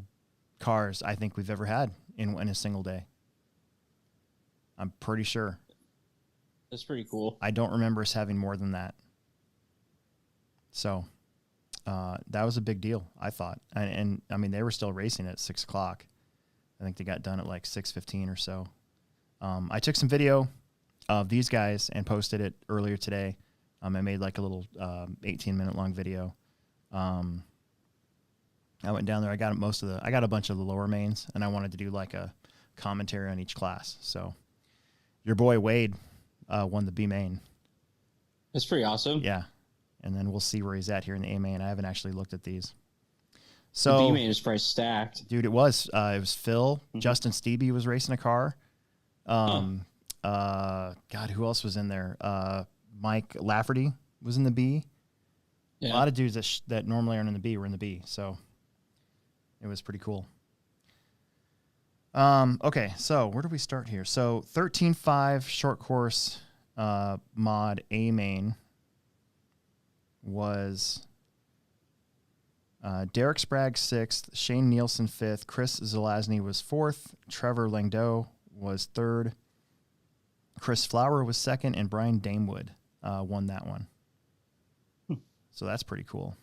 S1: cars I think we've ever had in a single day. I'm pretty sure.
S3: That's pretty cool.
S1: I don't remember us having more than that. So that was a big deal, I thought. And I mean, they were still racing at 6 o'clock. I think they got done at like 6:15 or so. I took some video of these guys and posted it earlier today. I made like a little 18-minute long video. I went down there. I got a bunch of the lower mains, and I wanted to do like a commentary on each class. So your boy Wade won the B main.
S3: That's pretty awesome.
S1: Yeah. And then we'll see where he's at here in the A main. I haven't actually looked at these. So
S3: the B main is probably stacked.
S1: Dude, it was Phil. Mm-hmm. Justin Stevie was racing a car. God, who else was in there? Mike Lafferty was in the B. Yeah. A lot of dudes that normally aren't in the B were in the B. So it was pretty cool. Okay, so where do we start here? So 13.5 short course mod A main was Derek Sprague 6th, Shane Nielsen 5th, Chris Zelazny was 4th, Trevor Langdo was 3rd, Chris Flower was 2nd, and Brian Damewood won that one. So that's pretty cool.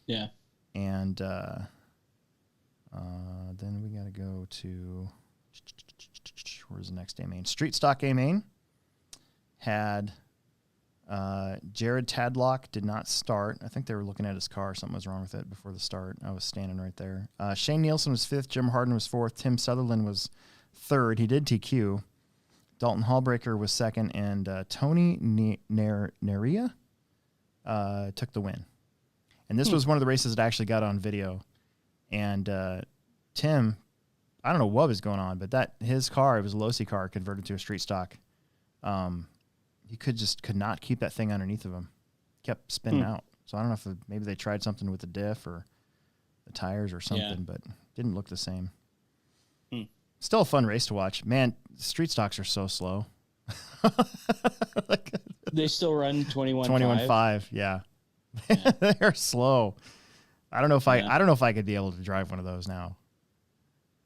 S3: Yeah.
S1: And then we got to go to, where's the next A main? Street Stock A main had Jared Tadlock did not start. I think they were looking at his car. Something was wrong with it before the start. I was standing right there. Shane Nielsen was 5th. Jim Harden was 4th. Tim Sutherland was 3rd. He did TQ. Dalton Hallbreaker was 2nd. And Tony Neria took the win. And this was one of the races that I actually got on video. And Tim, I don't know what was going on, but his car, it was a Losi car converted to a street stock. He could not keep that thing underneath of him. Kept spinning out. So I don't know if maybe they tried something with the diff or the tires or something, but didn't look the same. Still a fun race to watch. Man, street stocks are so slow.
S3: They still run
S1: 21.5. Yeah. They're slow. I don't know if I could be able to drive one of those now.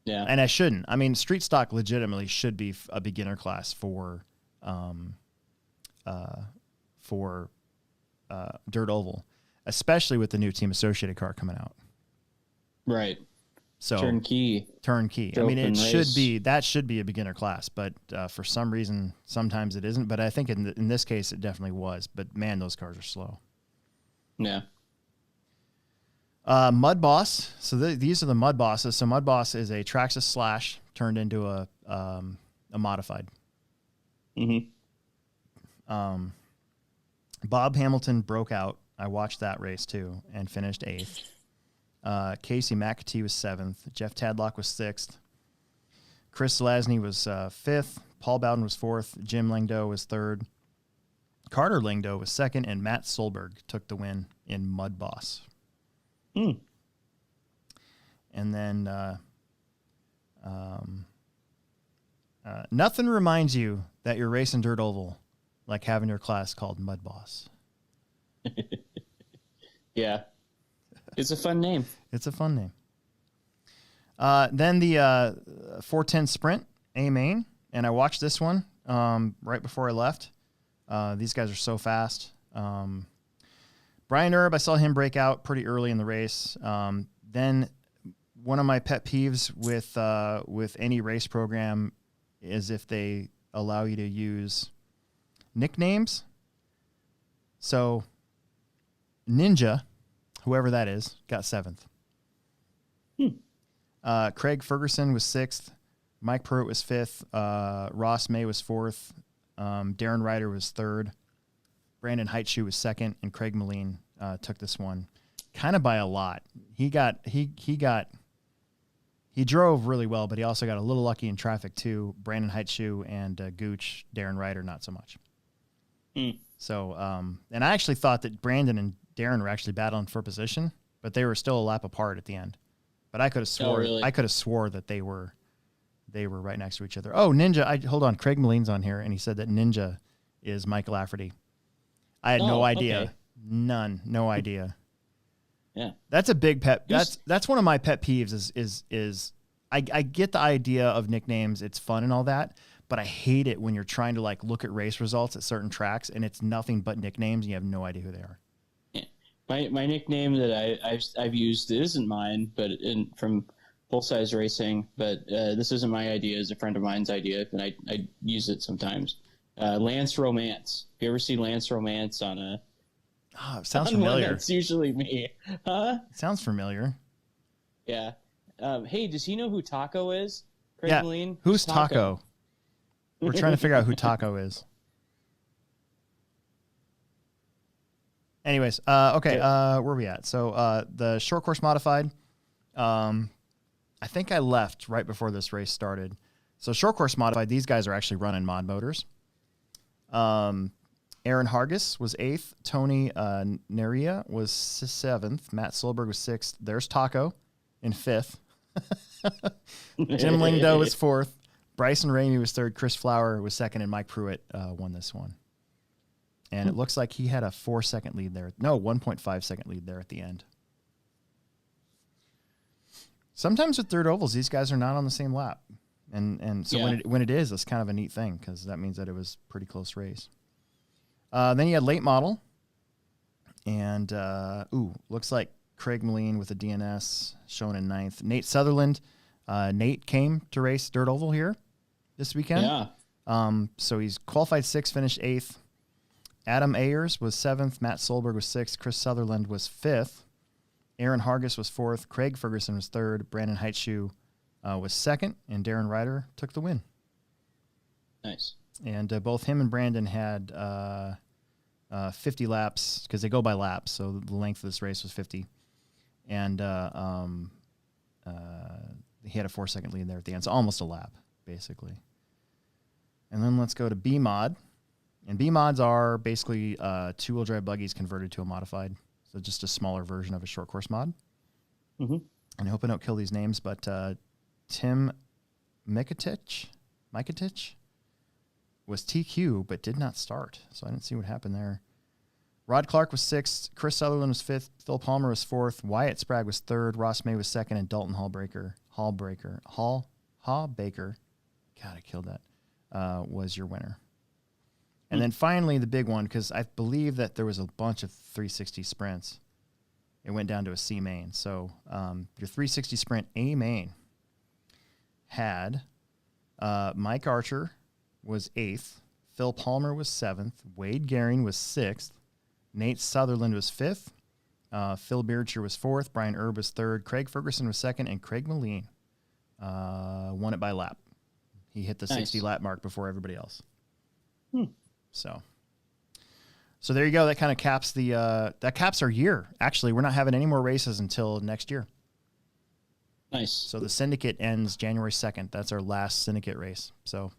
S3: Yeah.
S1: And I shouldn't. I mean, street stock legitimately should be a beginner class for dirt oval, especially with the new Team Associated car coming out.
S3: Right.
S1: So
S3: turnkey.
S1: I mean, that should be a beginner class, but for some reason, sometimes it isn't. But I think in this case, it definitely was. But man, those cars are slow.
S3: Yeah.
S1: Mud Boss. So these are the Mud Bosses. So Mud Boss is a Traxxas Slash turned into a modified.
S3: Mm-hmm.
S1: Bob Hamilton broke out. I watched that race too and finished 8th. Casey McAtee was 7th. Jeff Tadlock was 6th. Chris Lasney was 5th. Paul Bowden was 4th. Jim Langdo was 3rd. Carter Langdo was 2nd, and Matt Solberg took the win in Mud Boss. And then nothing reminds you that you're racing dirt oval like having your class called Mud Boss.
S3: Yeah. It's a fun name.
S1: It's a fun name. Then the 410 Sprint A main, and I watched this one right before I left. These guys are so fast. Brian Erb, I saw him break out pretty early in the race. Then one of my pet peeves with any race program is if they allow you to use nicknames. So Ninja, whoever that is, got 7th. Craig Ferguson was 6th. Mike Pruitt was 5th. Ross May was 4th. Darren Ryder was 3rd. Brandon Heitschuh was 2nd, and Craig Moline took this one kind of by a lot. He drove really well, but he also got a little lucky in traffic too. Brandon Heitschuh and Gooch, Darren Ryder, not so much. So, and I actually thought that Brandon and Darren were actually battling for position, but they were still a lap apart at the end. But I could have swore
S3: really?
S1: I could have swore that they were right next to each other. Oh, Ninja! Hold on, Craig Moline's on here, and he said that Ninja is Mike Lafferty. I had no idea.
S3: Okay.
S1: No idea.
S3: Yeah,
S1: that's a big pet. That's one of my pet peeves. Is I get the idea of nicknames. It's fun and all that, but I hate it when you're trying to like look at race results at certain tracks and it's nothing but nicknames and you have no idea who they are.
S3: Yeah. My nickname that I've used isn't mine, but from Full Size Racing, but this isn't my idea. It's a friend of mine's idea, and I use it sometimes. Lance Romance. If you ever see Lance Romance on a...
S1: Oh, it sounds familiar.
S3: That's usually me. Huh?
S1: It sounds familiar.
S3: Yeah. Hey, does he know who Taco is? Craig
S1: yeah.
S3: Moline?
S1: Who's Taco? We're trying to figure out who Taco is. Anyways, okay, where are we at? So the short course modified, I think I left right before this race started. So short course modified, these guys are actually running mod motors. Aaron Hargis was 8th. Tony Neria was 7th. Matt Solberg was 6th. There's Taco in 5th. Jim Lingdo was 4th. Bryson Ramey was 3rd. Chris Flower was 2nd. And Mike Pruitt won this one. And it looks like he had a 4-second lead there. No, 1.5 second lead there at the end. Sometimes with third ovals, these guys are not on the same lap. And so when it is, it's kind of a neat thing because that means that it was a pretty close race. Then you had late model. And, looks like Craig Moline with a DNS shown in 9th. Nate Sutherland. Nate came to race dirt oval here this weekend.
S3: Yeah.
S1: So he's qualified 6th, finished 8th. Adam Ayers was 7th. Matt Solberg was 6th. Chris Sutherland was 5th. Aaron Hargis was 4th. Craig Ferguson was 3rd. Brandon Heitschuh was 2nd. And Darren Ryder took the win.
S3: Nice.
S1: And both him and Brandon had 50 laps because they go by laps. So the length of this race was 50. And he had a 4-second lead there at the end. So almost a lap, basically. And then let's go to B mod. And B mods are basically two-wheel drive buggies converted to a modified. So just a smaller version of a short course mod.
S3: Mm-hmm.
S1: And I hope I don't kill these names, but Tim Mikatich was TQ, but did not start. So I didn't see what happened there. Rod Clark was 6th. Chris Sutherland was 5th. Phil Palmer was 4th. Wyatt Sprague was 3rd. Ross May was 2nd. And Dalton Hallbaker. God, I killed that. Was your winner. And then finally, the big one, because I believe that there was a bunch of 360 sprints. It went down to a C main. So your 360 sprint A main had Mike Archer was 8th. Phil Palmer was 7th. Wade Gehring was 6th. Nate Sutherland was 5th. Phil Beardshire was 4th. Brian Erb was 3rd. Craig Ferguson was 2nd. And Craig Moline won it by lap. He hit the 60 lap mark before everybody else. So there you go. That kind of caps caps our year. Actually, we're not having any more races until next year.
S3: Nice.
S1: So the syndicate ends January 2nd. That's our last syndicate race. So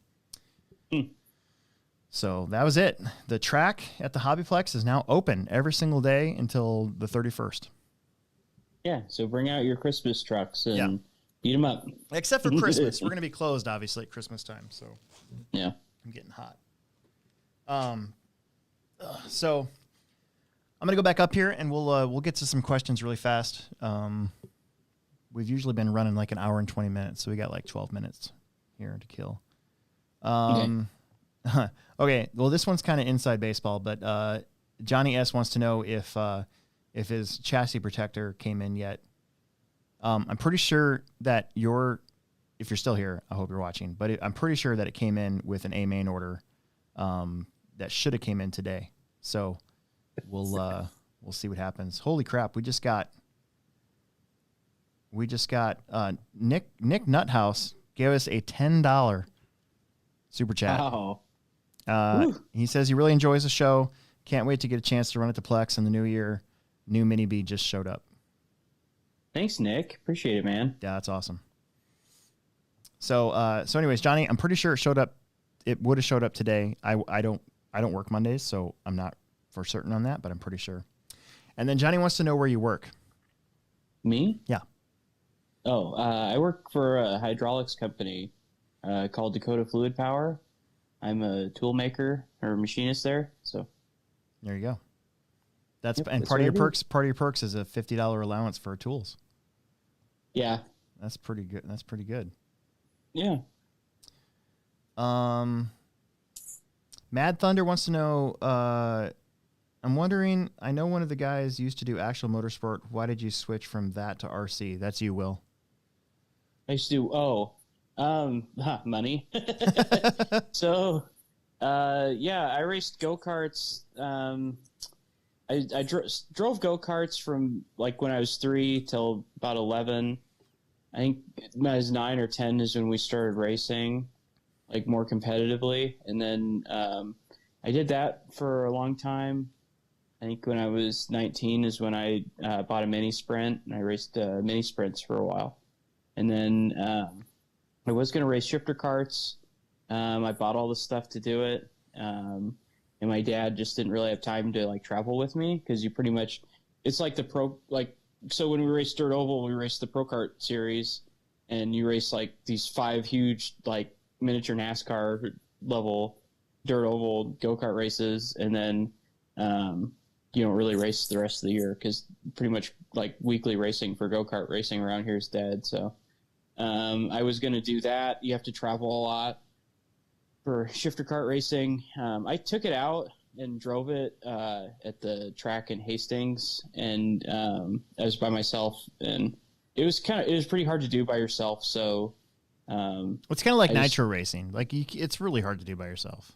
S1: that was it. The track at the HobbyPlex is now open every single day until the 31st.
S3: Yeah. So bring out your Christmas trucks and beat them up.
S1: Except for Christmas. We're going to be closed, obviously, at Christmas time. So
S3: yeah,
S1: I'm getting hot. So I'm gonna go back up here and we'll get to some questions really fast. We've usually been running like an hour and 20 minutes, so we got like 12 minutes here to kill. Okay. Well, this one's kind of inside baseball, but Johnny S wants to know if his chassis protector came in yet. I'm pretty sure that if you're still here, I hope you're watching, but I'm pretty sure that it came in with an A main order. That should have came in today. So we'll see what happens. Holy crap. We just got Nick Nuthouse gave us a $10 super chat.
S3: Wow.
S1: He says he really enjoys the show. Can't wait to get a chance to run it to Plex in the new year. New Mini B just showed up.
S3: Thanks, Nick. Appreciate it, man.
S1: Yeah, that's awesome. So anyways, Johnny, I'm pretty sure it showed up. It would have showed up today. I don't work Mondays, so I'm not for certain on that, but I'm pretty sure. And then Johnny wants to know where you work.
S3: Me?
S1: Yeah.
S3: Oh, I work for a hydraulics company called Dakota Fluid Power. I'm a tool maker or machinist there. So
S1: there you go. That's
S3: part
S1: of your perks. Part of your perks is a $50 allowance for tools.
S3: Yeah.
S1: That's pretty good.
S3: Yeah.
S1: Mad Thunder wants to know, I'm wondering, I know one of the guys used to do actual motorsport. Why did you switch from that to RC? That's you, Will.
S3: I used to money. So, I raced go-karts. I drove go-karts from like when I was 3 till about 11. I think when I was 9 or 10 is when we started racing, like more competitively. And then I did that for a long time. I think when I was 19 is when I bought a mini sprint, and I raced mini sprints for a while. And then I was going to race shifter karts. I bought all the stuff to do it. And my dad just didn't really have time to like travel with me, because you pretty much, it's like so when we raced Dirt Oval, we raced the Pro Kart series, and you race like these 5 huge like miniature NASCAR level Dirt Oval go-kart races, and then you don't really race the rest of the year, because pretty much like weekly racing for go-kart racing around here is dead. So I was going to do that. You have to travel a lot for shifter kart racing. I took it out and drove it at the track in Hastings, and I was by myself, and it was pretty hard to do by yourself. So
S1: it's kind of like nitro racing. Like it's really hard to do by yourself.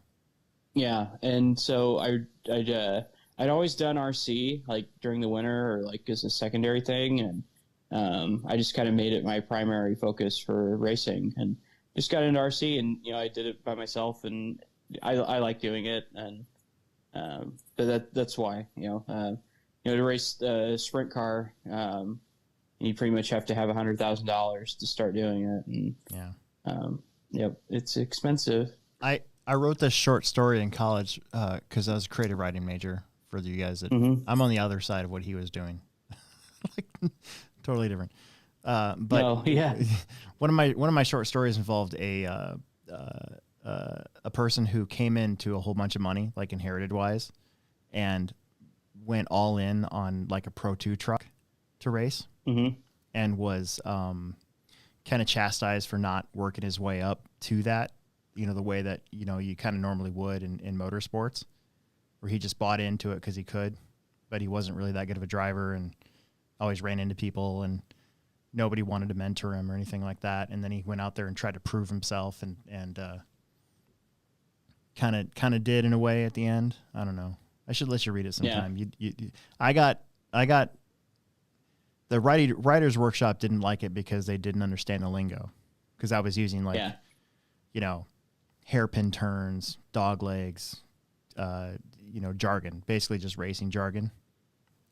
S3: Yeah, and so I'd always done RC like during the winter, or like as a secondary thing, and I just kind of made it my primary focus for racing, and just got into RC, and I did it by myself, and I like doing it, and but that's why to race a sprint car, you pretty much have to have $100,000 to start doing it, and it's expensive.
S1: I wrote this short story in college because I was a creative writing major. For you guys that I'm on the other side of what he was doing, like totally different. But one of my short stories involved a person who came into a whole bunch of money, like inherited wise, and went all in on like a Pro 2 truck to race, and was kind of chastised for not working his way up to that, the way that you kind of normally would in motorsports, where he just bought into it because he could, but he wasn't really that good of a driver and always ran into people, and nobody wanted to mentor him or anything like that. And then he went out there and tried to prove himself, and kind of did in a way at the end. I don't know. I should let you read it sometime. Yeah. I got the writer's workshop didn't like it because they didn't understand the lingo, because I was using hairpin turns, dog legs, jargon, basically just racing jargon.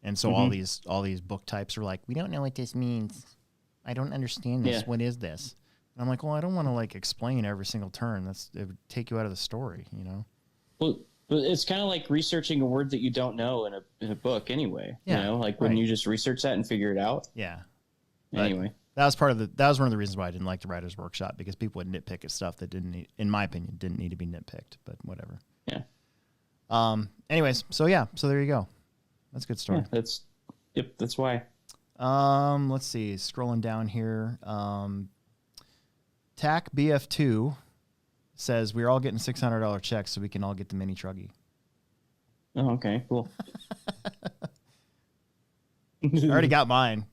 S1: And so all these book types were like, we don't know what this means. I don't understand this. Yeah. What is this? And I'm like, well, I don't want to like explain every single turn. It would take you out of the story,
S3: Well, but it's kind of like researching a word that you don't know in a book anyway. Yeah, when you just research that and figure it out.
S1: Yeah.
S3: Anyway.
S1: That was one of the reasons why I didn't like the writer's workshop, because people would nitpick at stuff that in my opinion, didn't need to be nitpicked, but whatever.
S3: Yeah.
S1: Anyways, so there you go. That's a good story.
S3: Yeah, that's why.
S1: Let's see. Scrolling down here. TAC BF2 says we're all getting $600 checks so we can all get the mini truggy.
S3: Oh, okay, cool.
S1: I already got mine.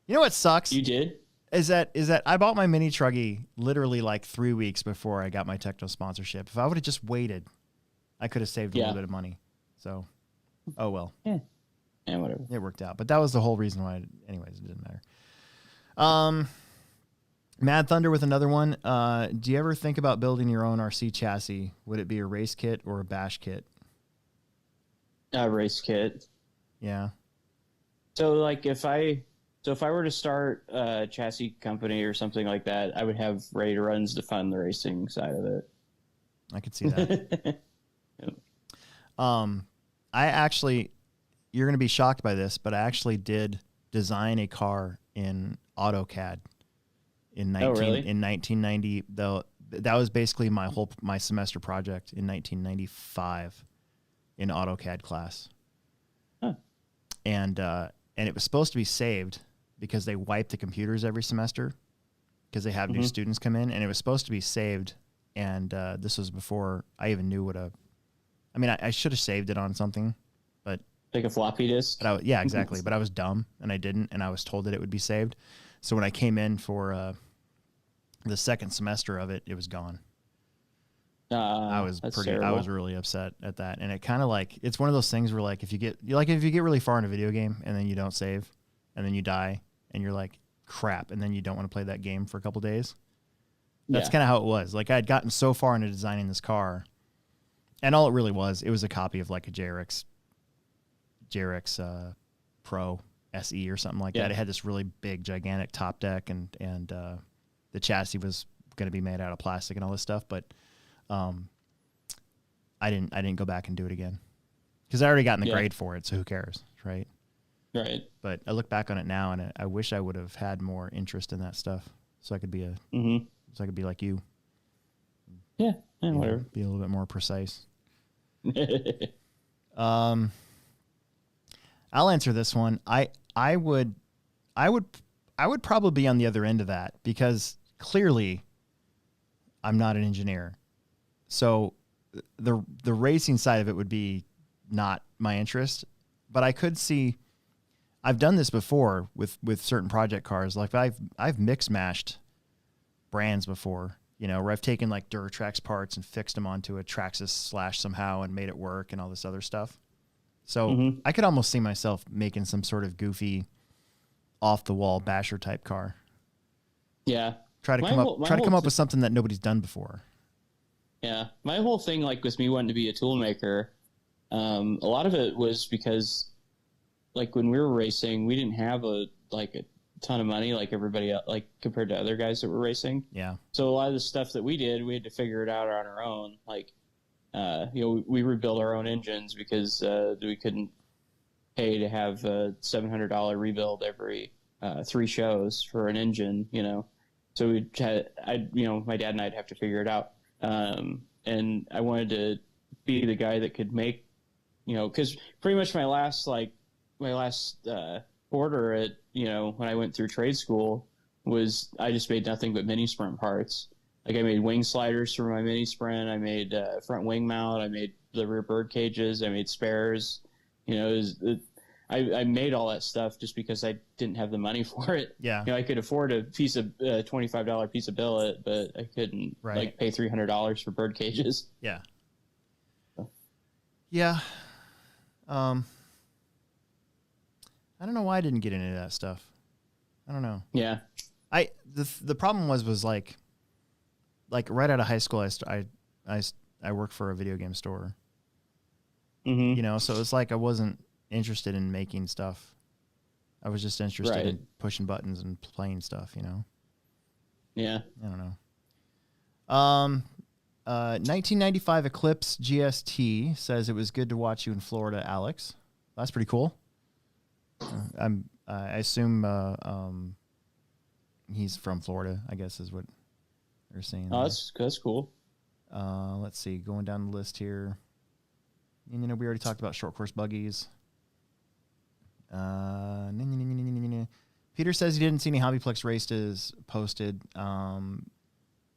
S1: You know what sucks?
S3: You did?
S1: Is that I bought my mini truggy literally like 3 weeks before I got my Techno sponsorship. If I would have just waited, I could have saved a little bit of money. So, oh well.
S3: Yeah. Yeah, whatever.
S1: It worked out. But that was the whole reason why. Anyways, it didn't matter. Mad Thunder with another one. Do you ever think about building your own RC chassis? Would it be a race kit or a bash kit?
S3: A race kit.
S1: Yeah.
S3: So if I were to start a chassis company or something like that, I would have ready to runs to fund the racing side of it.
S1: I could see that. I actually, you're going to be shocked by this, but I actually did design a car in AutoCAD in 1990. Though that was basically my semester project in 1995 in AutoCAD class.
S3: Huh.
S1: And it was supposed to be saved because they wipe the computers every semester because they have new students come in, and it was supposed to be saved and this was before I even knew what I mean, I should have saved it on something, but
S3: like a floppy disk.
S1: But yeah, exactly. But I was dumb and I didn't, and I was told that it would be saved. So when I came in for the second semester of it, it was gone. I was
S3: terrible.
S1: I was really upset at that, and it kind of like it's one of those things where like if you get really far in a video game and then you don't save, and then you die, and you're like crap, and then you don't want to play that game for a couple days. That's kind of how it was. Like I had gotten so far into designing this car, and all it really was, it was a copy of like a JRX Pro SE or something like that. It had this really big, gigantic top deck, and the chassis was going to be made out of plastic and all this stuff, but. I didn't go back and do it again because I already gotten the grade for it. So who cares, right?
S3: Right.
S1: But I look back on it now, and I wish I would have had more interest in that stuff, so I could be so I could be like you.
S3: Yeah. Whatever.
S1: Be a little bit more precise. I'll answer this one. I would probably be on the other end of that because clearly I'm not an engineer. So the racing side of it would be not my interest, but I could see I've done this before with certain project cars. Like I've mix mashed brands before, you know, where I've taken like Duratrax parts and fixed them onto a Traxxas / somehow and made it work and all this other stuff. So I could almost see myself making some sort of goofy off the wall basher type car.
S3: Yeah.
S1: Try to come up with something that nobody's done before.
S3: Yeah, my whole thing, like with me wanting to be a tool maker, a lot of it was because, like when we were racing, we didn't have a ton of money like everybody else, like compared to other guys that were racing.
S1: Yeah.
S3: So a lot of the stuff that we did, we had to figure it out on our own. Like, we rebuilt our own engines because we couldn't pay to have a $700 rebuild every 3 shows for an engine. You know, so my dad and I'd have to figure it out. And I wanted to be the guy that could make, because pretty much my last order at, when I went through trade school was I just made nothing but mini sprint parts. Like I made wing sliders for my mini sprint. I made front wing mount. I made the rear bird cages. I made spares. I made all that stuff just because I didn't have the money for it.
S1: Yeah.
S3: I could afford a piece of $25 piece of billet, but I couldn't pay $300 for bird cages.
S1: Yeah. Yeah. I don't know why I didn't get into that stuff. I don't know.
S3: Yeah.
S1: The problem was like right out of high school, I worked for a video game store.
S3: Mm-hmm.
S1: So it's like I wasn't interested in making stuff. I was just interested in pushing buttons and playing stuff,
S3: Yeah.
S1: I don't know. 1995 Eclipse GST says it was good to watch you in Florida, Alex. That's pretty cool. I assume he's from Florida, I guess is what they're saying.
S3: Oh, that's cool.
S1: Let's see, going down the list here. We already talked about short course buggies. Peter says he didn't see any HobbyPlex races posted.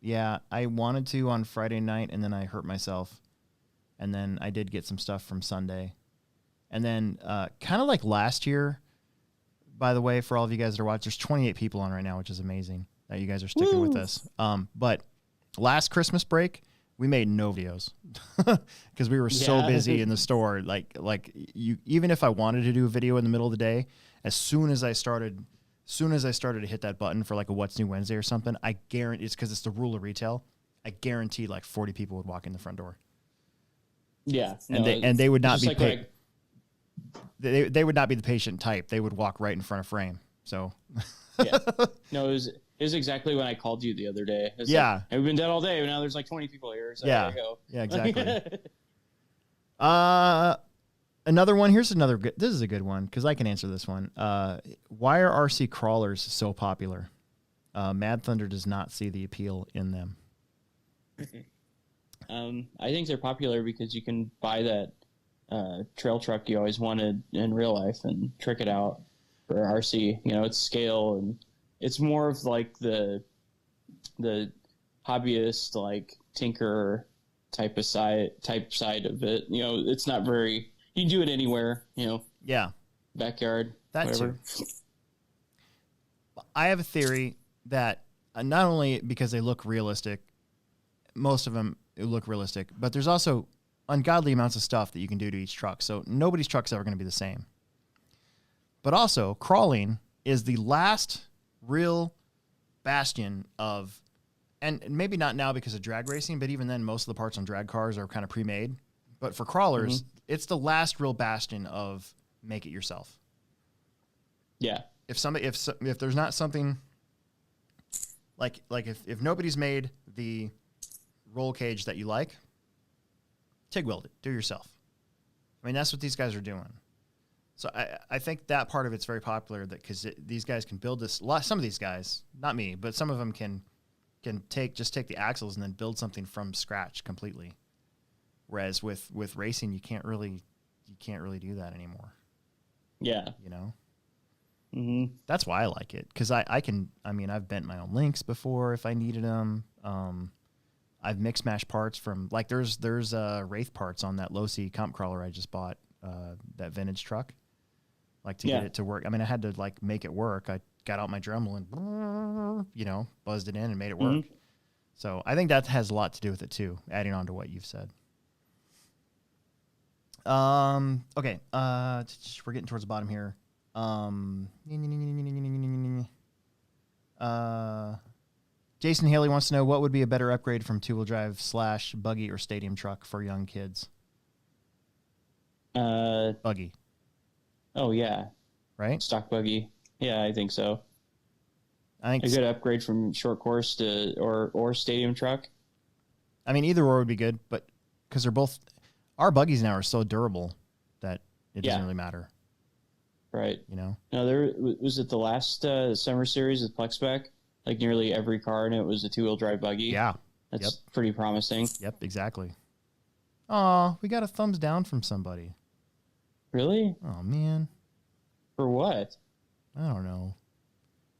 S1: Yeah, I wanted to on Friday night, and then I hurt myself. And then I did get some stuff from Sunday. And then kind of like last year, by the way, for all of you guys that are watching, there's 28 people on right now, which is amazing that you guys are sticking with us. But last Christmas break, we made no videos because we were so busy in the store. Even if I wanted to do a video in the middle of the day, as soon as I started to hit that button for like a What's New Wednesday or something, I guarantee it's because it's the rule of retail. I guarantee like 40 people would walk in the front door.
S3: Yeah,
S1: and they would not be they would not be the patient type. They would walk right in front of frame. So
S3: yeah, no, it was exactly when I called you the other day.
S1: Yeah,
S3: like, we've been dead all day, but now there's like 20 people here. So
S1: yeah,
S3: there you go.
S1: Yeah, exactly. Another one. Here's another good. This is a good one because I can answer this one. Why are RC crawlers so popular? Mad Thunder does not see the appeal in them.
S3: I think they're popular because you can buy that trail truck you always wanted in real life and trick it out for RC. It's scale and it's more of like the hobbyist, like tinker type side of it. You know, it's not very. You can do it anywhere. You know.
S1: Yeah.
S3: Backyard.
S1: That
S3: whatever.
S1: too. I have a theory that not only because they look realistic, most of them look realistic, but there's also ungodly amounts of stuff that you can do to each truck. So nobody's truck's ever going to be the same. But also, crawling is the last real bastion of, and maybe not now because of drag racing, but even then, most of the parts on drag cars are kind of pre-made. But for crawlers, it's the last real bastion of make it yourself.
S3: Yeah.
S1: If there's not something like if nobody's made the roll cage that you like, TIG weld it, do it yourself. I mean, that's what these guys are doing. So I think that part of it's very popular, that because these guys can build this. Some of these guys, not me, but some of them can take the axles and then build something from scratch completely. Whereas with racing, you can't really do that anymore.
S3: Yeah.
S1: You know.
S3: Mm-hmm.
S1: That's why I like it, because I've bent my own links before if I needed them. I've mixed match parts from, like, there's Wraith parts on that low-C comp crawler I just bought, that vintage truck, like, to get it to work. I mean, I had to, like, make it work. I got out my Dremel and, buzzed it in and made it work. So I think that has a lot to do with it too, adding on to what you've said. Okay. We're getting towards the bottom here. Jason Haley wants to know what would be a better upgrade from two-wheel drive / buggy or stadium truck for young kids. Buggy.
S3: Oh yeah.
S1: Right?
S3: Stock buggy. Yeah, I think so.
S1: I think
S3: a good upgrade from short course to or stadium truck.
S1: I mean, either or would be good, but because they're both, our buggies now are so durable that it doesn't really matter.
S3: Right.
S1: You know?
S3: No, there was it the last summer series with Plexback. Like nearly every car in it was a two-wheel drive buggy.
S1: Yeah.
S3: That's pretty promising.
S1: Yep, exactly. Aw, we got a thumbs down from somebody.
S3: Really?
S1: Oh, man.
S3: For what?
S1: I don't know.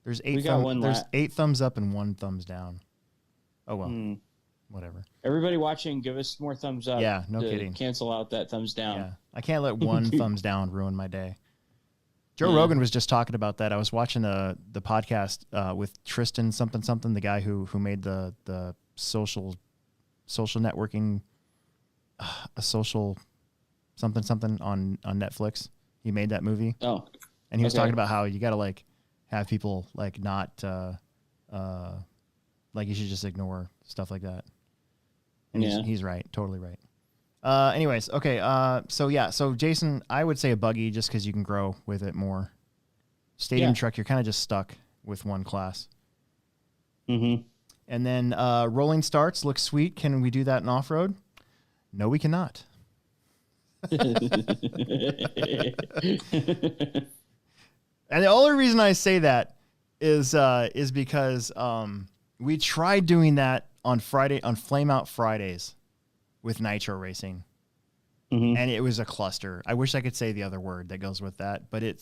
S1: There's
S3: there's
S1: 8 thumbs up and 1 thumbs down. Oh, well. Whatever.
S3: Everybody watching, give us more thumbs up.
S1: Yeah, no kidding.
S3: Cancel out that thumbs down.
S1: Yeah, I can't let one thumbs down ruin my day. Joe Rogan was just talking about that. I was watching the podcast with Tristan something, the guy who made the social networking, a social something on Netflix. He made that movie.
S3: Oh,
S1: and he was talking about how you got to like have people like not like you should just ignore stuff like that. And he's right, totally right. Anyways, okay. So Jason, I would say a buggy just because you can grow with it more. Stadium truck, you're kind of just stuck with one class.
S3: Mm-hmm.
S1: And then rolling starts looks sweet. Can we do that in off road? No, we cannot. And the only reason I say that is because we tried doing that on Flame Out Fridays with Nitro Racing, and it was a cluster. I wish I could say the other word that goes with that, but it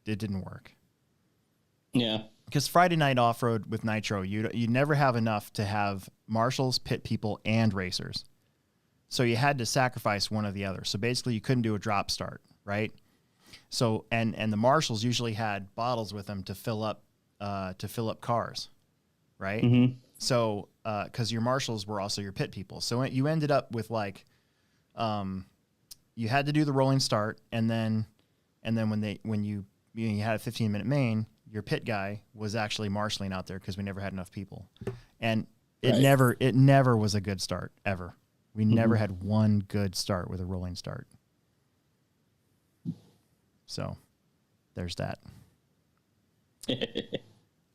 S1: didn't work.
S3: Yeah,
S1: because Friday night off road with Nitro, you never have enough to have marshals, pit people, and racers. So you had to sacrifice one or the other. So basically, you couldn't do a drop start, right? So and the marshals usually had bottles with them to fill up cars, right?
S3: Mm-hmm.
S1: So because your marshals were also your pit people, so you ended up with like, you had to do the rolling start, and then when you had a 15-minute main, your pit guy was actually marshaling out there because we never had enough people, and it never was a good start ever. We never had one good start with a rolling start. So there's that.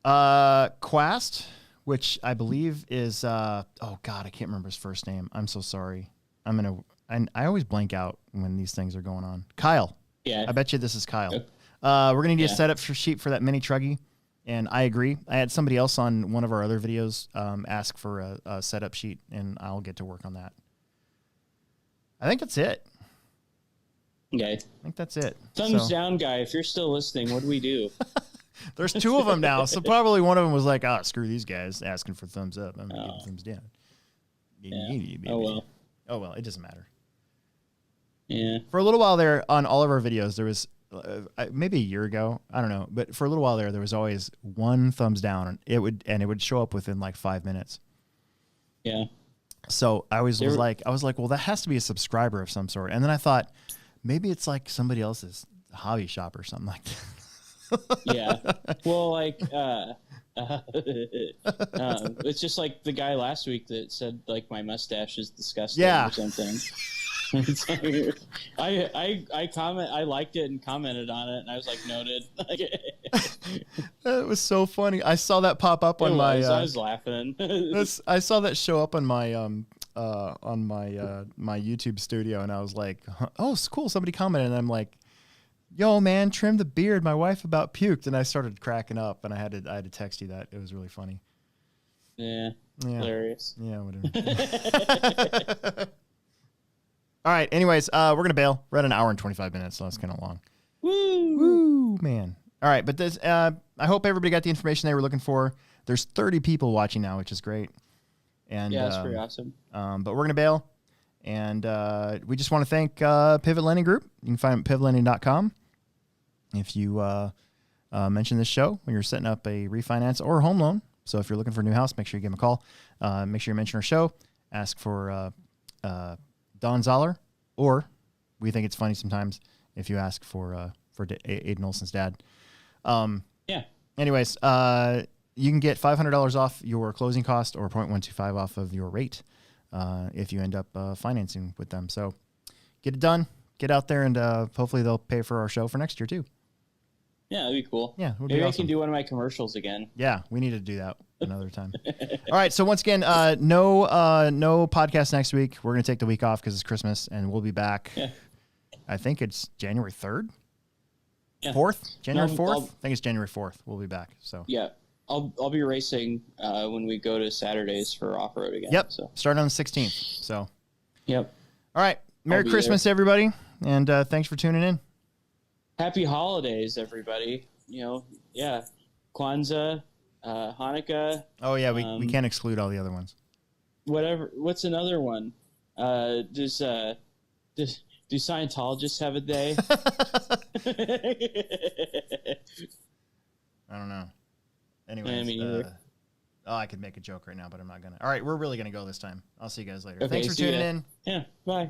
S1: Quast, which I believe is oh god, I can't remember his first name. I'm so sorry. I always blank out when these things are going on. Kyle.
S3: Yeah.
S1: I bet you this is Kyle. We're gonna need a setup sheet for that mini truggy, and I agree. I had somebody else on one of our other videos ask for a setup sheet, and I'll get to work on that. I think that's it.
S3: Okay.
S1: I think that's it.
S3: Thumbs down, guy. If you're still listening, what do we do?
S1: There's 2 of them now, so probably one of them was like, screw these guys asking for thumbs up. I'm gonna give thumbs down.
S3: Yeah. Oh well.
S1: Oh well, it doesn't matter.
S3: Yeah.
S1: For a little while there, on all of our videos, there was maybe a year ago, I don't know, but for a little while there was always 1 thumbs down, and it would show up within like 5 minutes.
S3: Yeah.
S1: So I was like, well, that has to be a subscriber of some sort. And then I thought, maybe it's like somebody else's hobby shop or something like that.
S3: Yeah. Well, like, it's just like the guy last week that said like my mustache is disgusting or something. It's like, I liked it and commented on it, and I was like, noted.
S1: That was so funny. I saw that pop up on my.
S3: I was laughing.
S1: I saw that show up on my my YouTube studio, and I was like, oh, it's cool. Somebody commented, and I'm like, yo, man, trim the beard. My wife about puked, and I started cracking up, and I had to text you that. It was really funny.
S3: Yeah. Hilarious.
S1: Yeah, whatever. All right. Anyways, we're gonna bail. We're at an hour and 25 minutes, so that's kind of long. Woo, man. All right, but this. I hope everybody got the information they were looking for. There's 30 people watching now, which is great. And
S3: yeah, that's pretty awesome.
S1: But we're gonna bail, and we just want to thank Pivot Lending Group. You can find them at pivotlending.com. If you mention this show when you're setting up a refinance or a home loan, so if you're looking for a new house, make sure you give them a call. Make sure you mention our show. Ask for Don Zoller, or we think it's funny sometimes if you ask for Aiden Olson's dad.
S3: Yeah.
S1: Anyways, you can get $500 off your closing cost or 0.125 off of your rate if you end up financing with them. So get it done. Get out there, and hopefully they'll pay for our show for next year too.
S3: Yeah, that'd be cool.
S1: Yeah,
S3: maybe I can do one of my commercials again.
S1: Yeah, we need to do that another time. All right, so once again, no podcast next week. We're gonna take the week off because it's Christmas, and we'll be back.
S3: Yeah.
S1: I think it's January 3rd,
S3: yeah.
S1: 4th, January 4th. I think it's January 4th. We'll be back. So
S3: yeah, I'll be racing when we go to Saturdays for off road again.
S1: Yep.
S3: So
S1: starting on the 16th. So.
S3: Yep.
S1: All right. Merry Christmas, everybody, and thanks for tuning in.
S3: Happy holidays, everybody. Yeah, Kwanzaa, Hanukkah.
S1: Oh yeah, we can't exclude all the other ones.
S3: Whatever. What's another one? Do Scientologists have a day?
S1: I don't know. Anyways, I could make a joke right now, but I'm not gonna. All right, we're really gonna go this time. I'll see you guys later.
S3: Okay,
S1: Thanks for tuning in.
S3: Yeah, bye.